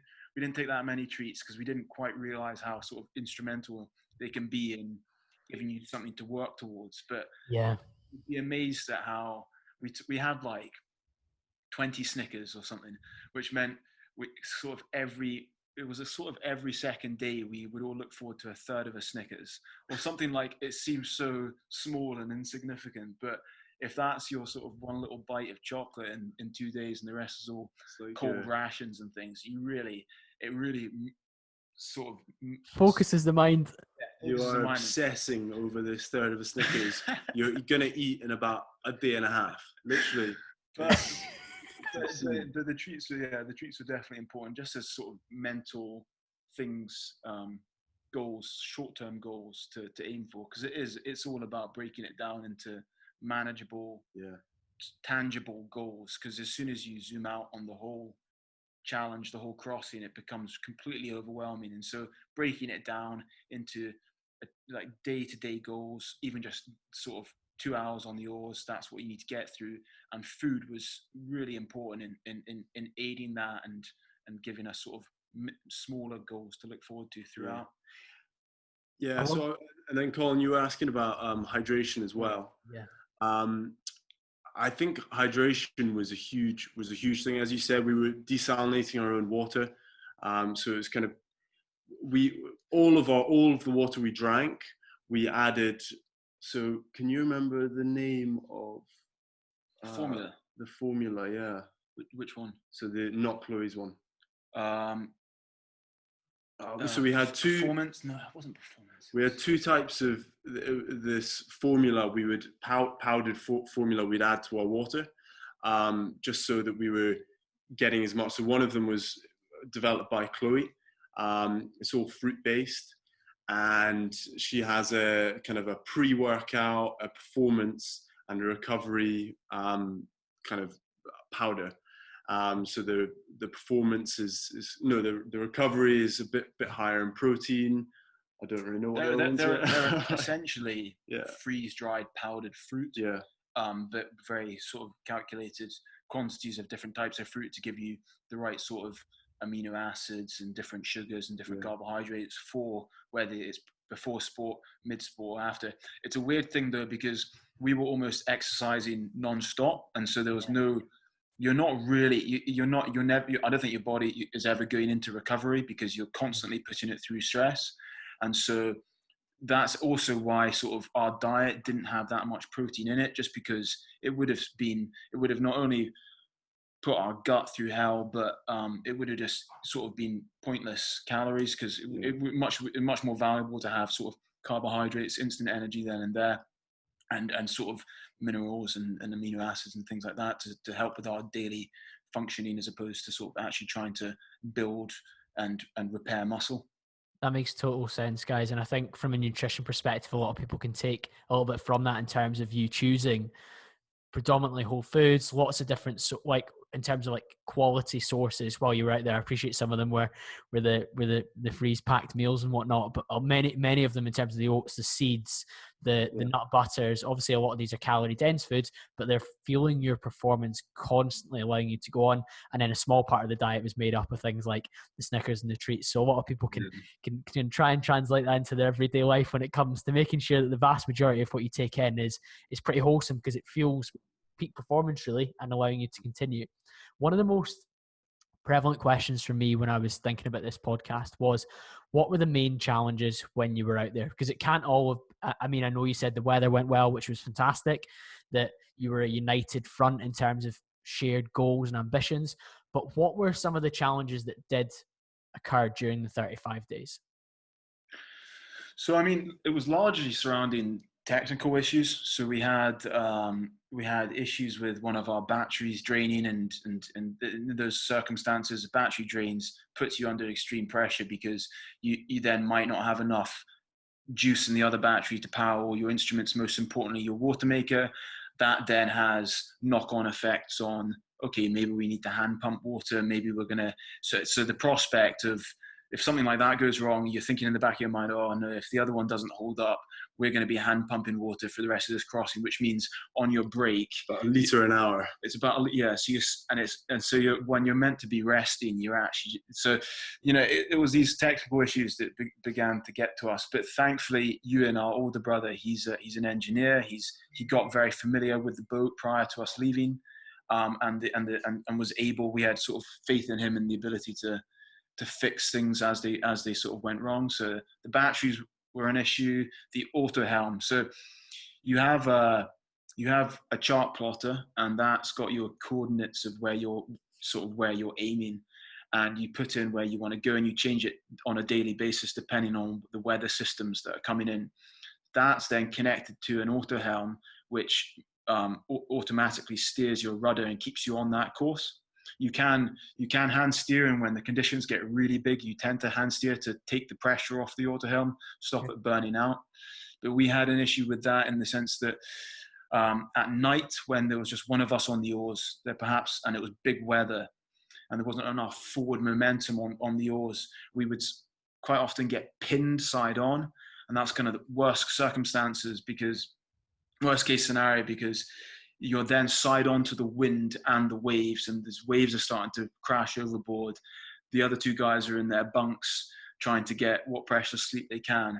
take that many treats because we didn't quite realize how sort of instrumental they can be in giving you something to work towards. But Yeah. you'd be amazed at how we had like 20 Snickers or something, which meant we sort of every second day we would all look forward to a third of a Snickers or something. Like, it seems so small and insignificant, but if that's your sort of one little bite of chocolate in 2 days and the rest is all cold rations and things, it really sort of focuses the mind. You are obsessing over this third of a Snickers. You're going to eat in about a day and a half, literally. But the treats were definitely important, just as sort of mental things, goals, short-term goals to aim for, because it's all about breaking it down into manageable, tangible goals, because as soon as you zoom out on the whole challenge, the whole crossing, it becomes completely overwhelming. And so breaking it down into like day-to-day goals, even just sort of 2 hours on the oars, that's what you need to get through. And food was really important in aiding that and giving us sort of smaller goals to look forward to throughout. Yeah. So, and then Colin, you were asking about hydration as well. Yeah. I think hydration was a huge thing. As you said, we were desalinating our own water. So it's kind of, all of the water we drank, we added. So can you remember the name of formula? The formula, yeah. Which one? So the not Chloe's one. So we had two. Performance? No, it wasn't performance. We had two types of this formula. We would powdered formula we'd add to our water, just so that we were getting as much. So one of them was developed by Chloe. It's all fruit based, and she has a kind of a pre-workout, a performance, and a recovery kind of powder. So the performance the recovery is a bit higher in protein. I don't really know what they're essentially freeze-dried powdered fruit. Yeah. But very sort of calculated quantities of different types of fruit to give you the right sort of amino acids and different sugars and different carbohydrates for whether it's before sport, mid-sport, or after. It's a weird thing though, because we were almost exercising non-stop, and so there was no. You're never. I don't think your body is ever going into recovery because you're constantly putting it through stress, and so that's also why sort of our diet didn't have that much protein in it, just because it would have not only put our gut through hell, but it would have just sort of been pointless calories, because it would much more valuable to have sort of carbohydrates, instant energy then and there, and sort of minerals and amino acids and things like that to help with our daily functioning, as opposed to sort of actually trying to build and repair muscle. That makes total sense, guys. And I think from a nutrition perspective, a lot of people can take a little bit from that in terms of you choosing predominantly whole foods, lots of different, like in terms of like quality sources while you were out there. I appreciate some of them were the freeze packed meals and whatnot, but many of them in terms of the oats, the seeds, the nut butters. Obviously a lot of these are calorie dense foods, but they're fueling your performance, constantly allowing you to go on. And then a small part of the diet was made up of things like the Snickers and the treats. So a lot of people can try and translate that into their everyday life when it comes to making sure that the vast majority of what you take in is pretty wholesome, because it fuels peak performance really and allowing you to continue. One of the most prevalent questions for me when I was thinking about this podcast was, what were the main challenges when you were out there? Because it can't all have, I mean, I know you said the weather went well, which was fantastic, that you were a united front in terms of shared goals and ambitions, but what were some of the challenges that did occur during the 35 days? So, I mean, it was largely surrounding technical issues. So we had issues with one of our batteries draining, and in those circumstances, battery drains puts you under extreme pressure, because you then might not have enough juice in the other battery to power all your instruments, most importantly your water maker. That then has knock-on effects on okay, maybe we need to hand pump water. Maybe we're going to, so the prospect of, if something like that goes wrong, you're thinking in the back of your mind, oh no, if the other one doesn't hold up, we're going to be hand pumping water for the rest of this crossing, which means on your break, about a litre an hour. It's about, yeah. So when you're meant to be resting, you're actually, so, it was these technical issues that began to get to us. But thankfully, Ewan, our older brother, he's an engineer. He got very familiar with the boat prior to us leaving, and was able. We had sort of faith in him and the ability to fix things as they sort of went wrong. So the batteries were an issue. The auto helm. So you have a chart plotter, and that's got your coordinates of where you're aiming, and you put in where you want to go, and you change it on a daily basis depending on the weather systems that are coming in. That's then connected to an auto helm, which automatically steers your rudder and keeps you on that course. You can hand steer, and when the conditions get really big, you tend to hand steer to take the pressure off the auto helm, stop it burning out. But we had an issue with that in the sense that at night, when there was just one of us on the oars, there perhaps, and it was big weather, and there wasn't enough forward momentum on the oars, we would quite often get pinned side on, and that's kind of the worst case scenario, because you're then side on to the wind and the waves, and these waves are starting to crash overboard. The other two guys are in their bunks trying to get what precious sleep they can.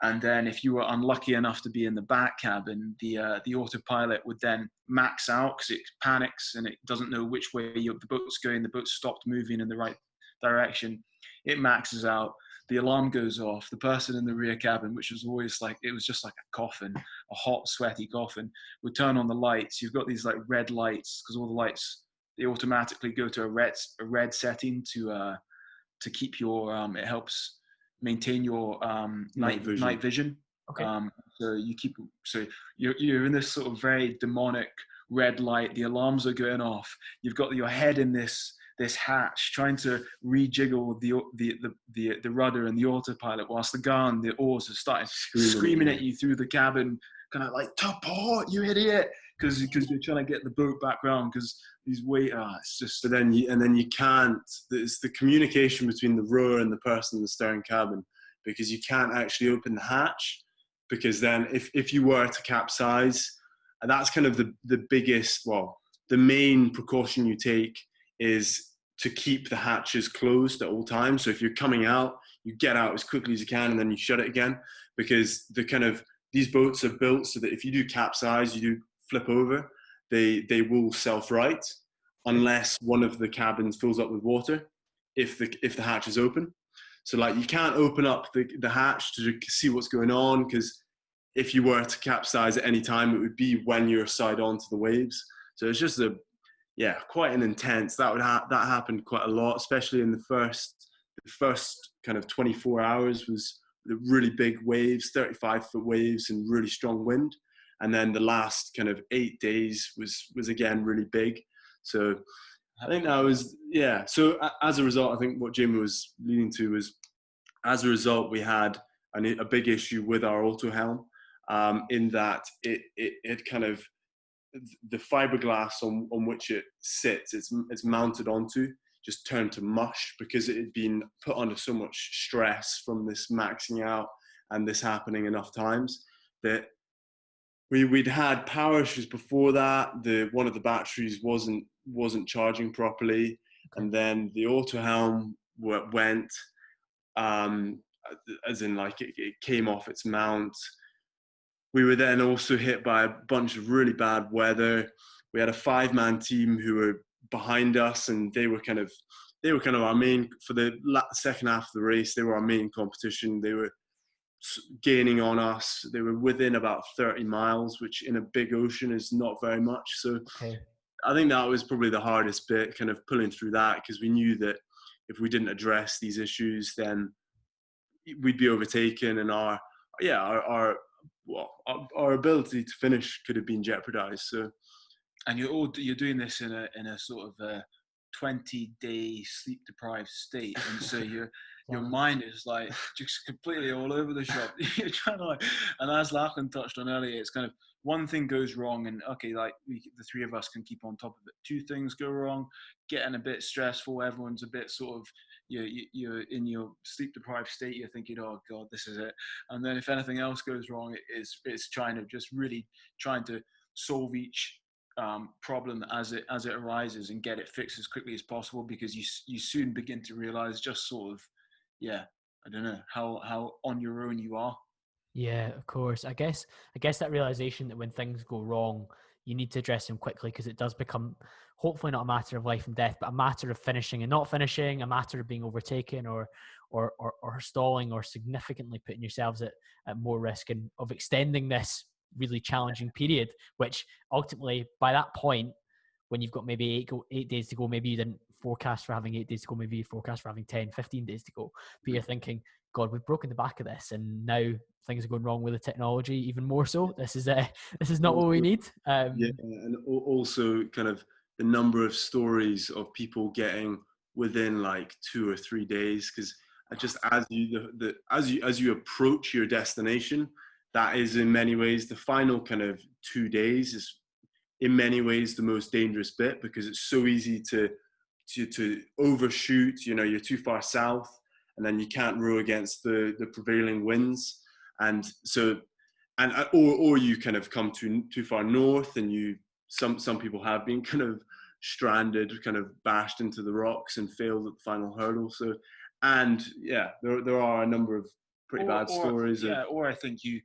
And then if you were unlucky enough to be in the back cabin, the autopilot would then max out because it panics and it doesn't know which way the boat's going. The boat's stopped moving in the right direction. It maxes out. The alarm goes off. The person in the rear cabin, which was always it was just like a coffin, a hot, sweaty coffin, would turn on the lights. You've got these red lights, because all the lights, they automatically go to a red setting to keep your, it helps maintain your night vision. Okay. So you're in this sort of very demonic red light. The alarms are going off. You've got your head in this hatch, trying to rejiggle the rudder and the autopilot, whilst the guy on the oars has started screaming at you through the cabin, kind of like, "To port, you idiot!" Because you're trying to get the boat back round, because these it's just. But then you can't. There's the communication between the rower and the person in the stern cabin, because you can't actually open the hatch, because then if you were to capsize, and that's kind of the biggest, the main precaution you take is to keep the hatches closed at all times. So if you're coming out, you get out as quickly as you can, and then you shut it again, because these boats are built so that if you do capsize, you do flip over, they will self-right unless one of the cabins fills up with water if the hatch is open. So you can't open up the hatch to see what's going on, because if you were to capsize at any time, it would be when you're side on to the waves. So it's just quite an intense. That happened quite a lot, especially in the first kind of 24 hours was the really big waves, 35-foot waves and really strong wind. And then the last kind of 8 days was again really big. So I think that was, So as a result, I think what Jamie was leading to was, as a result, we had a big issue with our auto helm, in that it kind of, the fiberglass on which it sits, it's mounted onto, just turned to mush, because it had been put under so much stress from this maxing out and this happening enough times that we'd had power issues before that. One of the batteries wasn't charging properly, and then the auto helm went, as in it came off its mount. We were then also hit by a bunch of really bad weather. We had a 5-man team who were behind us, and they were kind of our main, for the second half of the race. They were our main competition. They were gaining on us. They were within about 30 miles, which in a big ocean is not very much. So I think that was probably the hardest bit, kind of pulling through that, because we knew that if we didn't address these issues, then we'd be overtaken, and our ability to finish could have been jeopardized. So, and you're doing this in a sort of a 20-day sleep deprived state, and so your mind is just completely all over the shop. You're trying to, and as Lachlan touched on earlier, it's kind of one thing goes wrong, and okay, like the three of us can keep on top of it. Two things go wrong, getting a bit stressful. Everyone's a bit sort of, you're in your sleep deprived state. You're thinking, oh God, this is it. And then if anything else goes wrong, it's trying to just really trying to solve each problem as it arises and get it fixed as quickly as possible, because you soon begin to realize just sort of, yeah, I don't know how on your own you are. Yeah, of course. I guess that realization that when things go wrong, you need to address them quickly, because it does become hopefully not a matter of life and death, but a matter of finishing and not finishing, a matter of being overtaken or stalling, or significantly putting yourselves at more risk, and of extending this really challenging period, which ultimately by that point, when you've got maybe 8 days to go, maybe you didn't forecast for having 8 days to go, maybe you forecast for having 10, 15 days to go, but you're thinking, God, we've broken the back of this, and now things are going wrong with the technology even more so. This is not what we need. Yeah, and also kind of the number of stories of people getting within like 2 or 3 days, because just as you approach your destination, that is in many ways the final kind of 2 days is in many ways the most dangerous bit, because it's so easy to overshoot. You're too far south, and then you can't row against the prevailing winds, and so or you kind of come too far north, and some people have been kind of stranded, kind of bashed into the rocks and failed at the final hurdle. So, and yeah, there are a number of pretty bad stories. Yeah, or I think you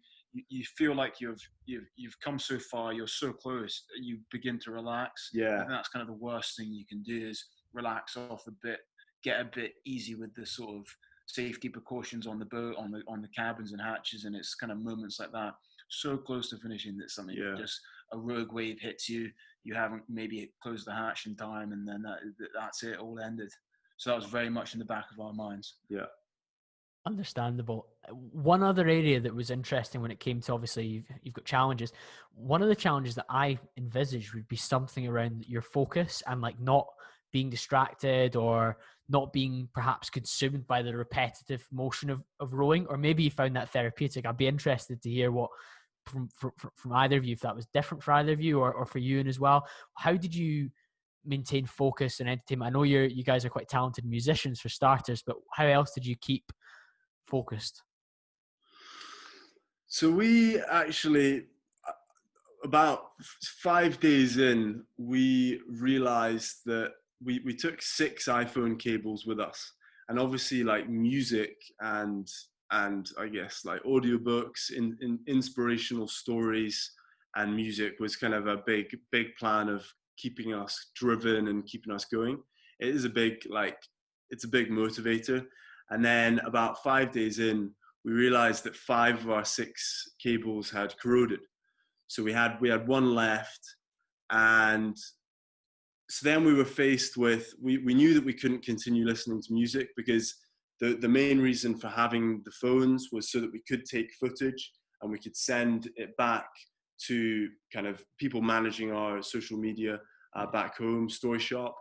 feel like you've come so far, you're so close, you begin to relax. Yeah, I think that's kind of the worst thing you can do, is relax off a bit, get a bit easy with the sort of safety precautions on the boat, on the cabins and hatches, and it's kind of moments like that, so close to finishing, that something just a rogue wave hits you, you haven't maybe closed the hatch in time, and then that's it, all ended. So that was very much in the back of our minds. Yeah. Understandable. One other area that was interesting when it came to, obviously you've got challenges. One of the challenges that I envisaged would be something around your focus, and like not being distracted, or not being perhaps consumed by the repetitive motion of rowing, or maybe you found that therapeutic. I'd be interested to hear what from either of you, if that was different for either of you, or for you as well. How did you maintain focus and entertainment? I know you guys are quite talented musicians for starters, but how else did you keep focused? So we actually, about 5 days in, we realized that we took 6 iPhone cables with us, and obviously like music and I guess like audiobooks, in inspirational stories and music was kind of a big plan of keeping us driven and keeping us going. It is a big motivator. And then about 5 days in, we realized that 5 of our 6 cables had corroded. So we had one left, and so then we were faced with, we knew that we couldn't continue listening to music, because the main reason for having the phones was so that we could take footage and we could send it back to kind of people managing our social media back home, Story Shop,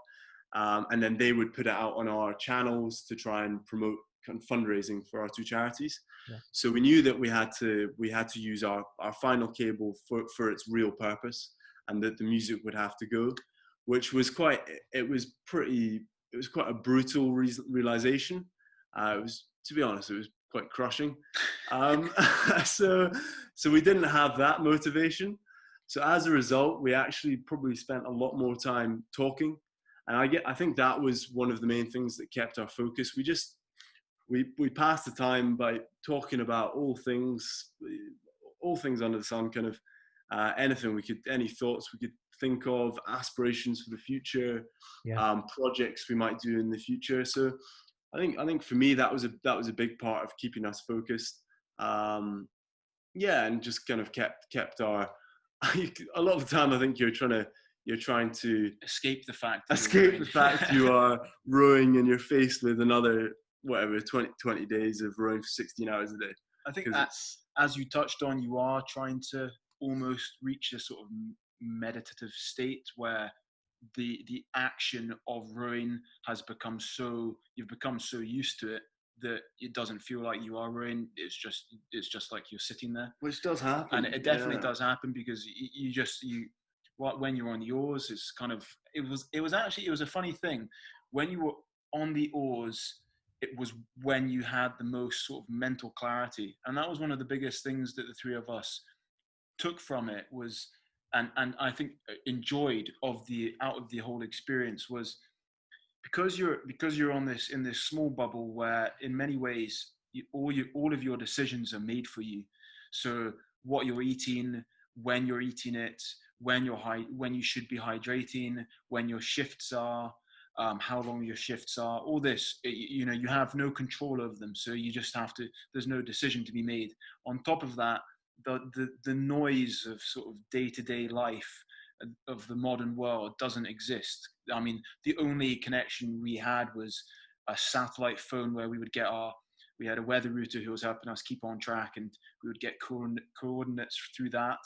and then they would put it out on our channels to try and promote kind of fundraising for our 2 charities. Yeah. So we knew that we had to use our final cable for its real purpose, and that the music would have to go, which was quite a brutal realization. To be honest, it was quite crushing. So we didn't have that motivation. So as a result, we actually probably spent a lot more time talking, and I think that was one of the main things that kept our focus. We passed the time by talking about all things under the sun, kind of any thoughts we could think of, aspirations for the future, projects we might do in the future. So I think for me that was a big part of keeping us focused. And just kind of kept our. A lot of the time, I think you're trying to escape the fact you are rowing, and you're faced with another 20 days of rowing for 16 hours a day. I think that's, as you touched on, you are trying to almost reach a sort of meditative state where the action of rowing has become so, you've become so used to it that it doesn't feel like you are rowing. It's just like you're sitting there, which does happen, and it definitely does happen, because when you're on the oars, it's kind of, it was a funny thing when you were on the oars. It was when you had the most sort of mental clarity, and that was one of the biggest things that the three of us took from it, was and I think enjoyed out of the whole experience, was because you're on this, in this small bubble where in many ways all of your decisions are made for you. So what you're eating, when you're eating it, when you should be hydrating, when your shifts are, how long your shifts are, all this, you have no control over them. So you just have to, there's no decision to be made. On top of that, the noise of sort of day-to-day life of the modern world doesn't exist. I mean, the only connection we had was a satellite phone where we had a weather router who was helping us keep on track, and we would get coordinates through that,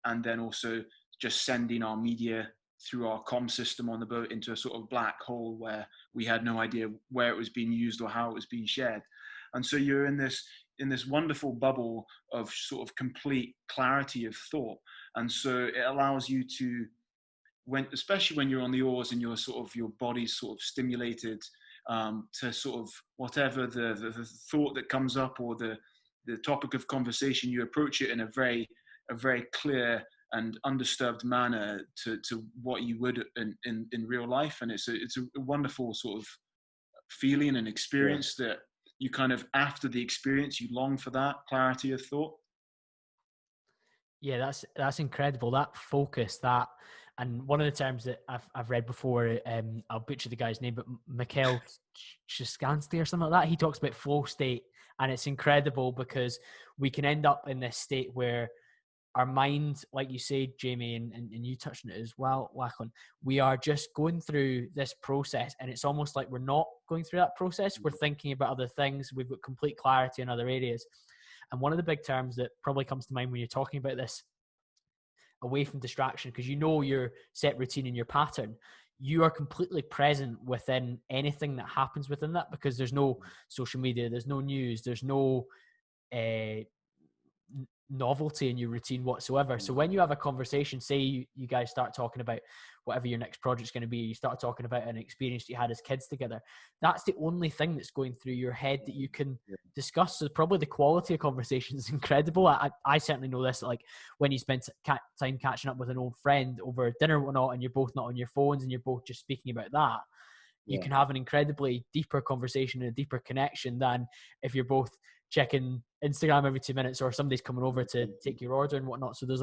and then also just sending our media through our comm system on the boat into a sort of black hole where we had no idea where it was being used or how it was being shared. And so you're in this wonderful bubble of sort of complete clarity of thought. And so it allows you to, especially when you're on the oars and your body's sort of stimulated, to sort of whatever the thought that comes up, or the topic of conversation, you approach it in a very clear and undisturbed manner to what you would in real life. And it's a wonderful sort of feeling and experience that you kind of, after the experience, you long for that clarity of thought. Yeah, that's incredible. That focus, and one of the terms that I've read before, I'll butcher the guy's name, but Mikhail Shiskansky or something like that. He talks about flow state, and it's incredible because we can end up in this state where our mind, like you say, Jamie, and you touched on it as well, Lachlan, we are just going through this process, and it's almost like we're not going through that process. We're thinking about other things. We've got complete clarity in other areas. And one of the big terms that probably comes to mind when you're talking about this, away from distraction, because your set routine and your pattern, you are completely present within anything that happens within that, because there's no social media, there's no news, there's no novelty in your routine whatsoever. So when you have a conversation, say you guys start talking about whatever your next project's going to be, you start talking about an experience you had as kids together, that's the only thing that's going through your head that you can discuss. So probably the quality of conversation is incredible. I certainly know this, like when you spend time catching up with an old friend over dinner or whatnot, and you're both not on your phones and you're both just speaking about that, you can have an incredibly deeper conversation and a deeper connection than if you're both checking Instagram every 2 minutes, or somebody's coming over to take your order and whatnot. So there's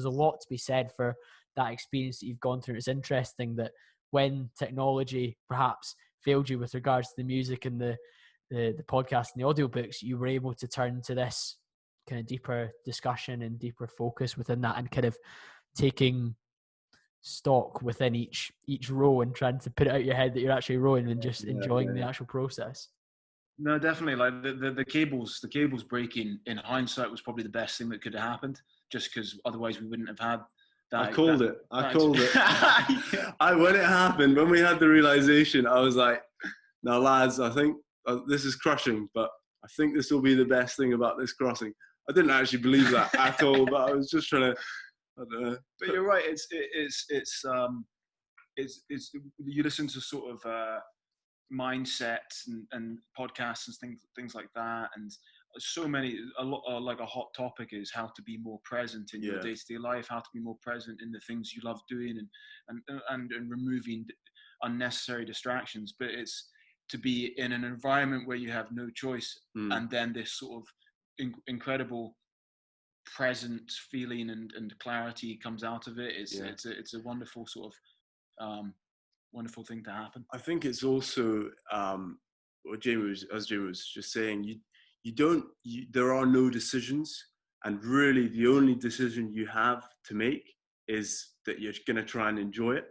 a lot to be said for that experience that you've gone through. It's interesting that when technology perhaps failed you with regards to the music and the podcast and the audiobooks, you were able to turn to this kind of deeper discussion and deeper focus within that, and kind of taking stock within each row and trying to put it out your head that you're actually rowing, and just enjoying the actual process. No, definitely. Like the cables breaking, in hindsight, was probably the best thing that could have happened, just because otherwise we wouldn't have had that. I called it. When it happened, when we had the realization, I was like, now lads, I think this is crushing, but I think this will be the best thing about this crossing. I didn't actually believe that at all, but I was just trying to, I don't know. But you're right. It's you listen to sort of mindsets and podcasts and things like that, and like a hot topic is how to be more present in your day-to-day life, how to be more present in the things you love doing, and removing unnecessary distractions. But it's to be in an environment where you have no choice, and then this sort of incredible present feeling and clarity comes out of it. It's a wonderful sort of wonderful thing to happen. I think it's also what Jamie was just saying. There are no decisions, and really the only decision you have to make is that you're going to try and enjoy it,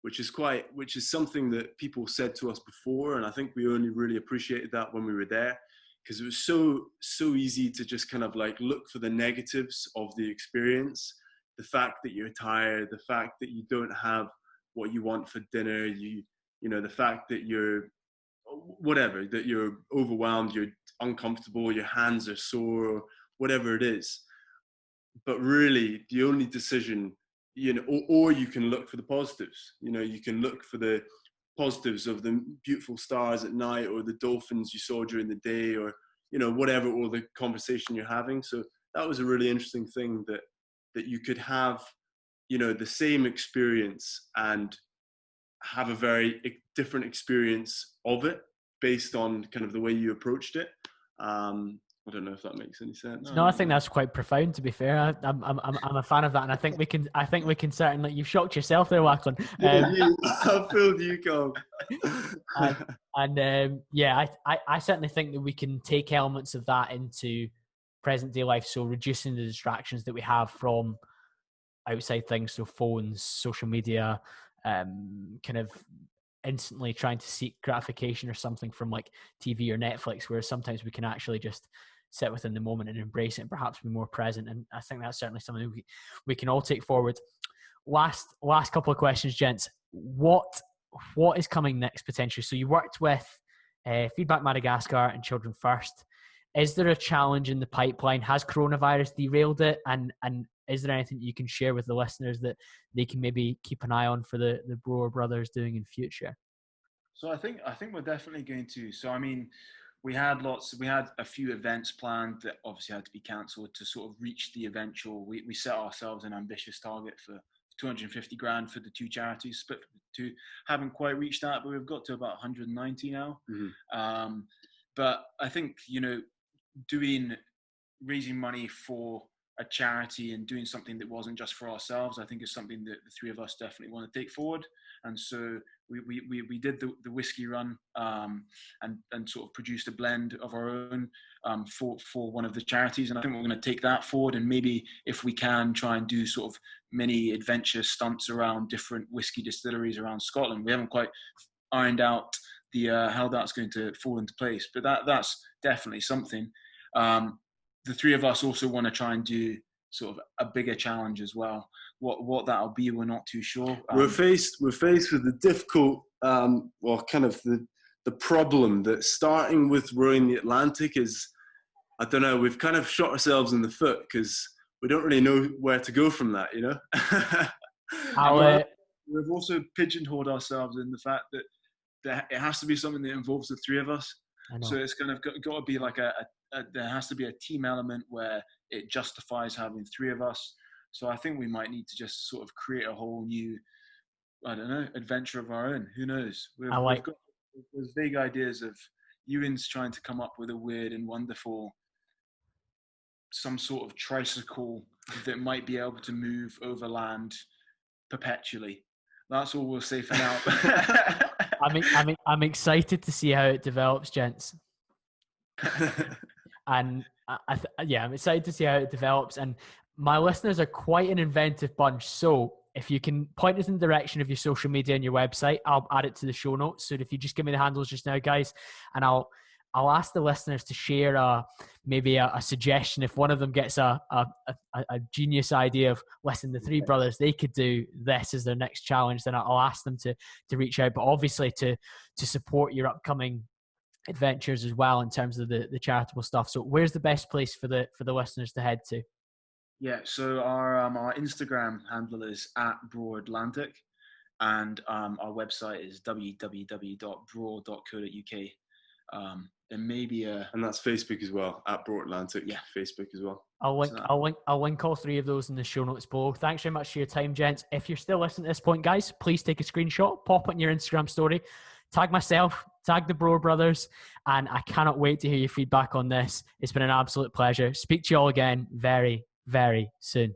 which is something that people said to us before, and I think we only really appreciated that when we were there, because it was so easy to just kind of like look for the negatives of the experience, the fact that you're tired, the fact that you don't have what you want for dinner, the fact that you're whatever, that you're overwhelmed, you're uncomfortable, your hands are sore, or whatever it is. But really, the only decision, or you can look for the positives. You can look for the positives of the beautiful stars at night, or the dolphins you saw during the day, or whatever, or the conversation you're having. So that was a really interesting thing, that you could have the same experience and have a very different experience of it based on kind of the way you approached it. I don't know if that makes any sense. No, I think that's quite profound. To be fair, I'm a fan of that, and I think we can certainly. You've shocked yourself there, Lachlan. I filled you, Carl. Yeah, I certainly think that we can take elements of that into present day life. So reducing the distractions that we have from outside things, so phones, social media, kind of instantly trying to seek gratification or something from like TV or Netflix, whereas sometimes we can actually just sit within the moment and embrace it and perhaps be more present. And I think that's certainly something we can all take forward. Last couple of questions, gents. What is coming next potentially? So you worked with Feedback Madagascar and Children First. Is there a challenge in the pipeline? Has coronavirus derailed it? And is there anything you can share with the listeners that they can maybe keep an eye on for the Broar Brothers doing in future? So I think we're definitely going to. So I mean, we had a few events planned that obviously had to be cancelled to sort of reach the eventual. We set ourselves an ambitious target for 250 grand for the two charities, split for the two. Haven't quite reached that, but we've got to about 190 now. Mm-hmm. But I think raising money for a charity and doing something that wasn't just for ourselves, I think is something that the three of us definitely want to take forward. And so we did the whiskey run and sort of produced a blend of our own for one of the charities. And I think we're going to take that forward, and maybe if we can try and do sort of many adventure stunts around different whiskey distilleries around Scotland. We haven't quite ironed out the how that's going to fall into place, but that's definitely something. The three of us also want to try and do sort of a bigger challenge as well. What that'll be, we're not too sure. We're faced with the difficult, kind of the problem that starting with rowing the Atlantic is, I don't know, we've kind of shot ourselves in the foot because we don't really know where to go from that, We've also pigeonholed ourselves in the fact that it has to be something that involves the three of us. So it's kind of got to be like there has to be a team element where it justifies having three of us. So I think we might need to just sort of create a whole new, I don't know, adventure of our own. Who knows? We've got those vague ideas of Ewan's trying to come up with a weird and wonderful, some sort of tricycle that might be able to move over land perpetually. That's all we'll say for now. I'm excited to see how it develops, gents. And I'm excited to see how it develops. And my listeners are quite an inventive bunch. So if you can point us in the direction of your social media and your website, I'll add it to the show notes. So if you just give me the handles just now, guys, and I'll ask the listeners to share maybe a suggestion. If one of them gets a genius idea of, listen, the three brothers, they could do this as their next challenge, then I'll ask them to reach out. But obviously to support your upcoming adventures as well in terms of the charitable stuff. So where's the best place for the listeners to head to? Yeah, so our Instagram handle is @Broar Atlantic, and our website is www.broar.co.uk. There may be and that's Facebook as well, @Broar Atlantic. Yeah, Facebook as well. I'll link all three of those in the show notes below. Thanks very much for your time, gents. If you're still listening to this point, guys, please take a screenshot, pop it in your Instagram story, tag myself, tag the Broar Brothers, and I cannot wait to hear your feedback on this. It's been an absolute pleasure. Speak to you all again very, very soon.